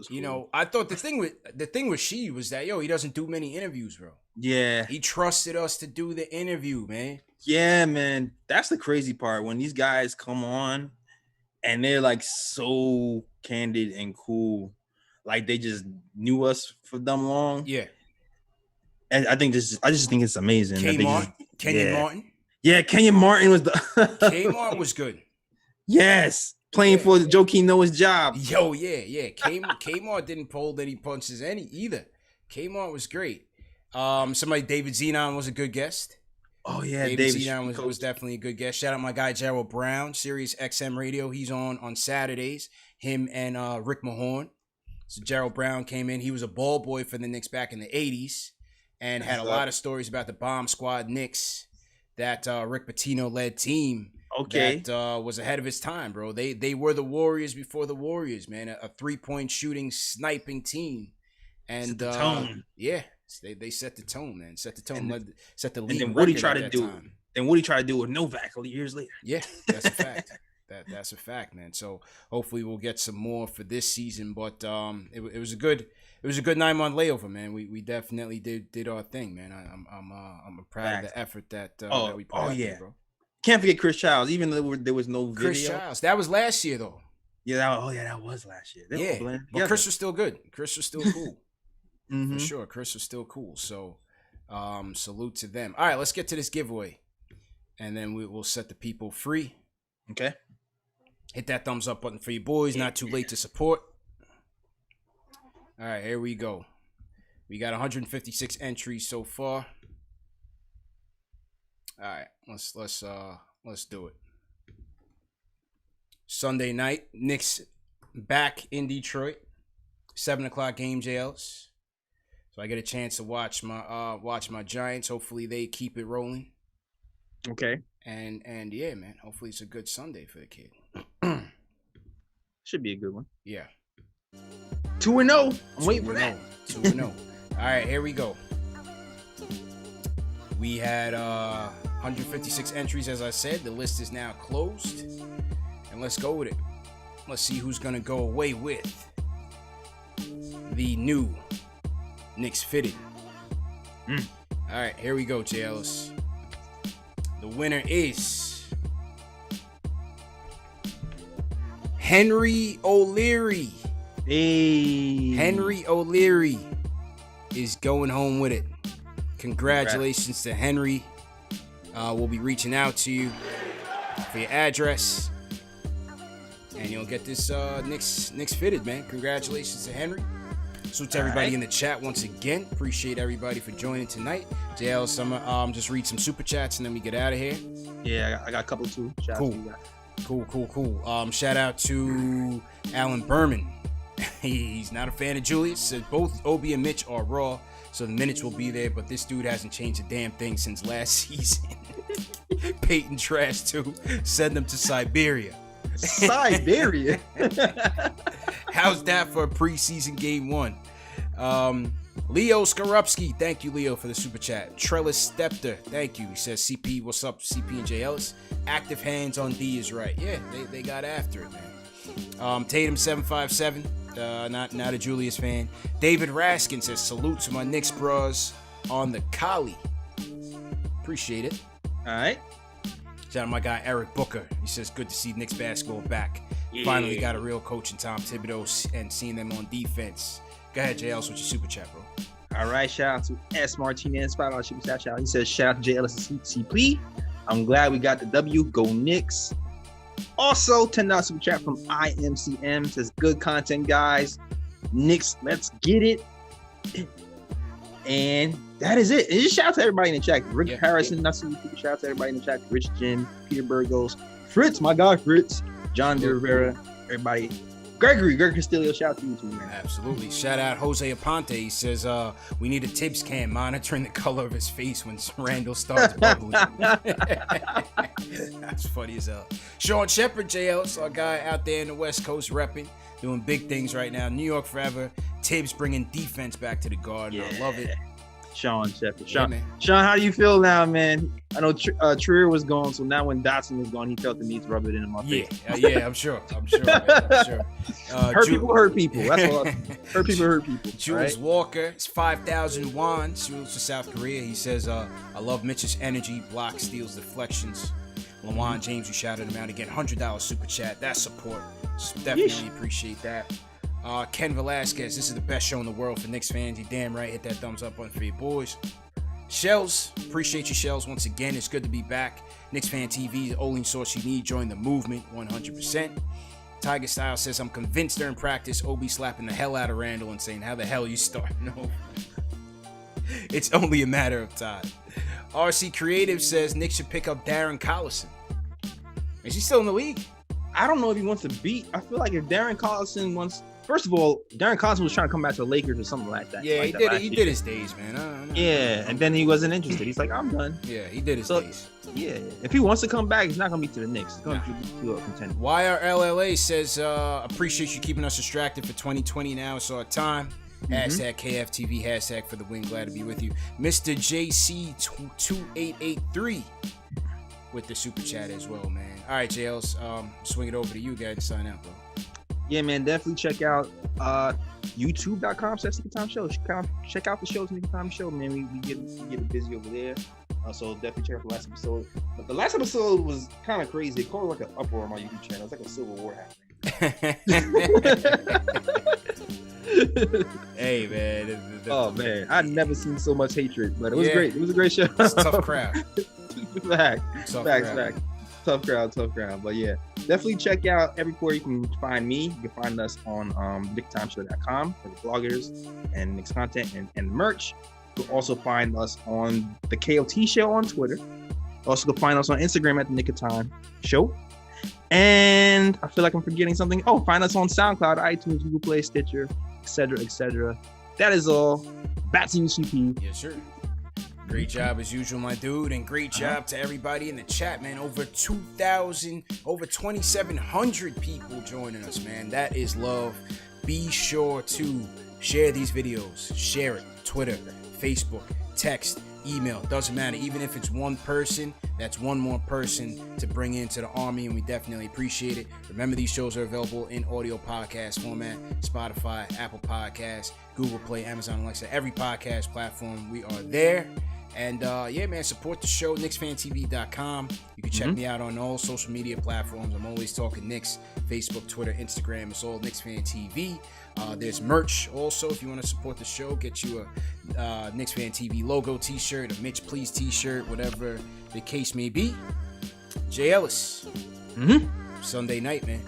You know, I thought the thing with Sheed was that he doesn't do many interviews, bro. Yeah, he trusted us to do the interview, man. Yeah, man, that's the crazy part when these guys come on and they're like so candid and cool, like they just knew us for dumb long. Yeah. And I just think it's amazing. Kenyon Martin. Yeah, Kenyon Martin was Kmart was good. Yes, playing for Joakim Noah's job. Yo, yeah. Kmart didn't pull any punches either. Kmart was great. Somebody David Zenon was a good guest. Oh yeah, David Zenon was definitely a good guest. Shout out my guy Gerald Brown, Sirius XM Radio. He's on Saturdays. Him and Rick Mahorn. So Gerald Brown came in. He was a ball boy for the Knicks back in the 80s. And had a lot of stories about the Bomb Squad Knicks, that Rick Pitino led team Okay. That was ahead of its time, bro. They were the Warriors before the Warriors, man. A 3-point shooting, sniping team. And set the tone. Yeah. They set the tone, man. Set the tone. Set the league. And then what he tried to do? Time. And what he tried to do with Novak years later. Yeah, that's a fact. That's a fact, man. So hopefully we'll get some more for this season. But it was a good 9-month layover, man. We definitely did our thing, man. I'm proud of the effort that we put out there, bro. Can't forget Chris Childs, even though there was no video. Chris Childs, that was last year though. Yeah, that was last year. But Chris was still good. Chris was still cool. Mm-hmm. For sure, Chris was still cool. So, salute to them. All right, let's get to this giveaway, and then we'll set the people free. Okay. Hit that thumbs up button for you boys. Not too late to support. All right, here we go. We got 156 entries so far. All right, let's do it. Sunday night, Knicks back in Detroit. 7:00 game, JLs. So I get a chance to watch my Giants. Hopefully they keep it rolling. Okay. And yeah, man. Hopefully it's a good Sunday for the kid. Should be a good one. Yeah. 2-0. I'm waiting for that. 2-0. All right, here we go. We had 156 entries, as I said. The list is now closed. And let's go with it. Let's see who's gonna go away with the new Knicks fitted. All right, here we go, JLs. The winner is Henry O'Leary. Hey. Henry O'Leary is going home with it. Congratulations to Henry. We'll be reaching out to you for your address. And you'll get this Knicks fitted, man. Congratulations to Henry. Salute to everybody in the chat once again. Appreciate everybody for joining tonight. JL, some just read some super chats and then we get out of here. Yeah, I got a couple too. Cool. Shout out to Alan Berman. He's not a fan of Julius. Says both Obi and Mitch are raw, so the minutes will be there. But this dude hasn't changed a damn thing since last season. Peyton trash too. Send them to Siberia. Siberia. How's that for a preseason game 1? Leo Skorupski, thank you, Leo, for the super chat. Trellis Stepter, thank you. He says, CP, what's up, CP and J. Ellis? Active hands on D is right. Yeah, they got after it, man. Tatum 757, not a Julius fan. David Raskin says, salute to my Knicks bros on the Collie. Appreciate it. All right. Shout out to my guy Eric Booker. He says, good to see Knicks basketball back. Yeah. Finally got a real coach in Tom Thibodeau and seeing them on defense. Go ahead, JL, with your super chat, bro. All right, shout out to S. Martinez, $5 super chat. Shout out. He says, shout out to JLS and CP. I'm glad we got the W. Go Knicks. Also, $10 super chat from IMCM. Says, good content, guys. Knicks, let's get it. And that is it. And just shout out to everybody in the chat. Rick Harrison, shout out to everybody in the chat. Rich Jim, Peter Burgos, Fritz, my guy Fritz, John De Rivera, everybody. Greg Castillo, shout out to you too, man. Absolutely. Shout out Jose Aponte. He says, we need a Tibbs cam monitoring the color of his face when Randle starts bubbling. That's funny as hell. Sean Shepard, JL, our guy out there in the West Coast repping, doing big things right now. New York forever. Tibbs bringing defense back to the Garden. I love it. Sean Shepard. Sean, how do you feel now, man? I know Trier was gone, so now when Dotson was gone, he felt the need to rub it in my face. Yeah, I'm sure. Man, I'm sure. Hurt people. That's all. Hurt people. Jules Walker, it's 5,000 won. Jules to South Korea. He says, I love Mitch's energy, blocks, steals, deflections. LaJuan James, you shouted him out again. $100 super chat. That's support. Definitely appreciate that. Ken Velasquez, this is the best show in the world for Knicks fans. You damn right. Hit that thumbs up button for your boys. Shells, appreciate you, Shells. Once again, it's good to be back. KnicksFanTV, the only source you need. Join the movement 100%. Tiger Style says, I'm convinced during practice, Obi slapping the hell out of Randle and saying, how the hell you starting over? It's only a matter of time. RC Creative says, Knicks should pick up Darren Collison. Is he still in the league? I don't know if he wants to beat. I feel like if Darren Collison wants First of all, Darren Collison was trying to come back to the Lakers or something like that. Yeah, like he did his days, man. Yeah, and then he wasn't interested. He's like, I'm done. Yeah, he did his days. Yeah, if he wants to come back, it's not going to be to the Knicks. It's going to be to a contender. YRLLA says, appreciate you keeping us distracted for 2020 now. It's our time. Hashtag KFTV, hashtag for the win. Glad to be with you. Mr. JC2883 with the super chat as well, man. All right, JLs, swing it over to you guys to sign out, bro. Yeah, man, definitely check out youtube.com/NickaTime Show. Check out the shows, Nicka Time Show, man. We get busy over there. So definitely check out the last episode. But the last episode was kind of crazy. It caused like an uproar on my YouTube channel. It's like a civil war happening. Hey, man. Oh, man. I've never seen so much hatred, but it was great. It was a great show. It's a tough crowd. Facts. Tough crowd. But yeah, definitely check out everywhere you can find me. You can find us on NickaTimeShow.com for the bloggers and Knicks content and merch. You'll also find us on the KOT Show on Twitter. Also, you'll find us on Instagram at the Nicka Time Show. And I feel like I'm forgetting something. Oh, find us on SoundCloud, iTunes, Google Play, Stitcher, etc., etc. That is all. Back to you, CP. Yes, sir. Great job as usual, my dude, and great job to everybody in the chat, man. Over 2,000, over 2,700 people joining us, man. That is love. Be sure to share these videos. Share it. Twitter, Facebook, text, email. Doesn't matter. Even if it's one person, that's one more person to bring into the army, and we definitely appreciate it. Remember, these shows are available in audio podcast format. Spotify, Apple Podcasts, Google Play, Amazon Alexa, every podcast platform. We are there. And yeah, man, support the show, KnicksFanTV.com. You can check me out on all social media platforms. I'm always talking Knicks, Facebook, Twitter, Instagram. It's all KnicksFanTV. There's merch also. If you want to support the show, get you a KnicksFanTV logo t-shirt, a Mitch Please t-shirt, whatever the case may be. Jay Ellis. Sunday night, man.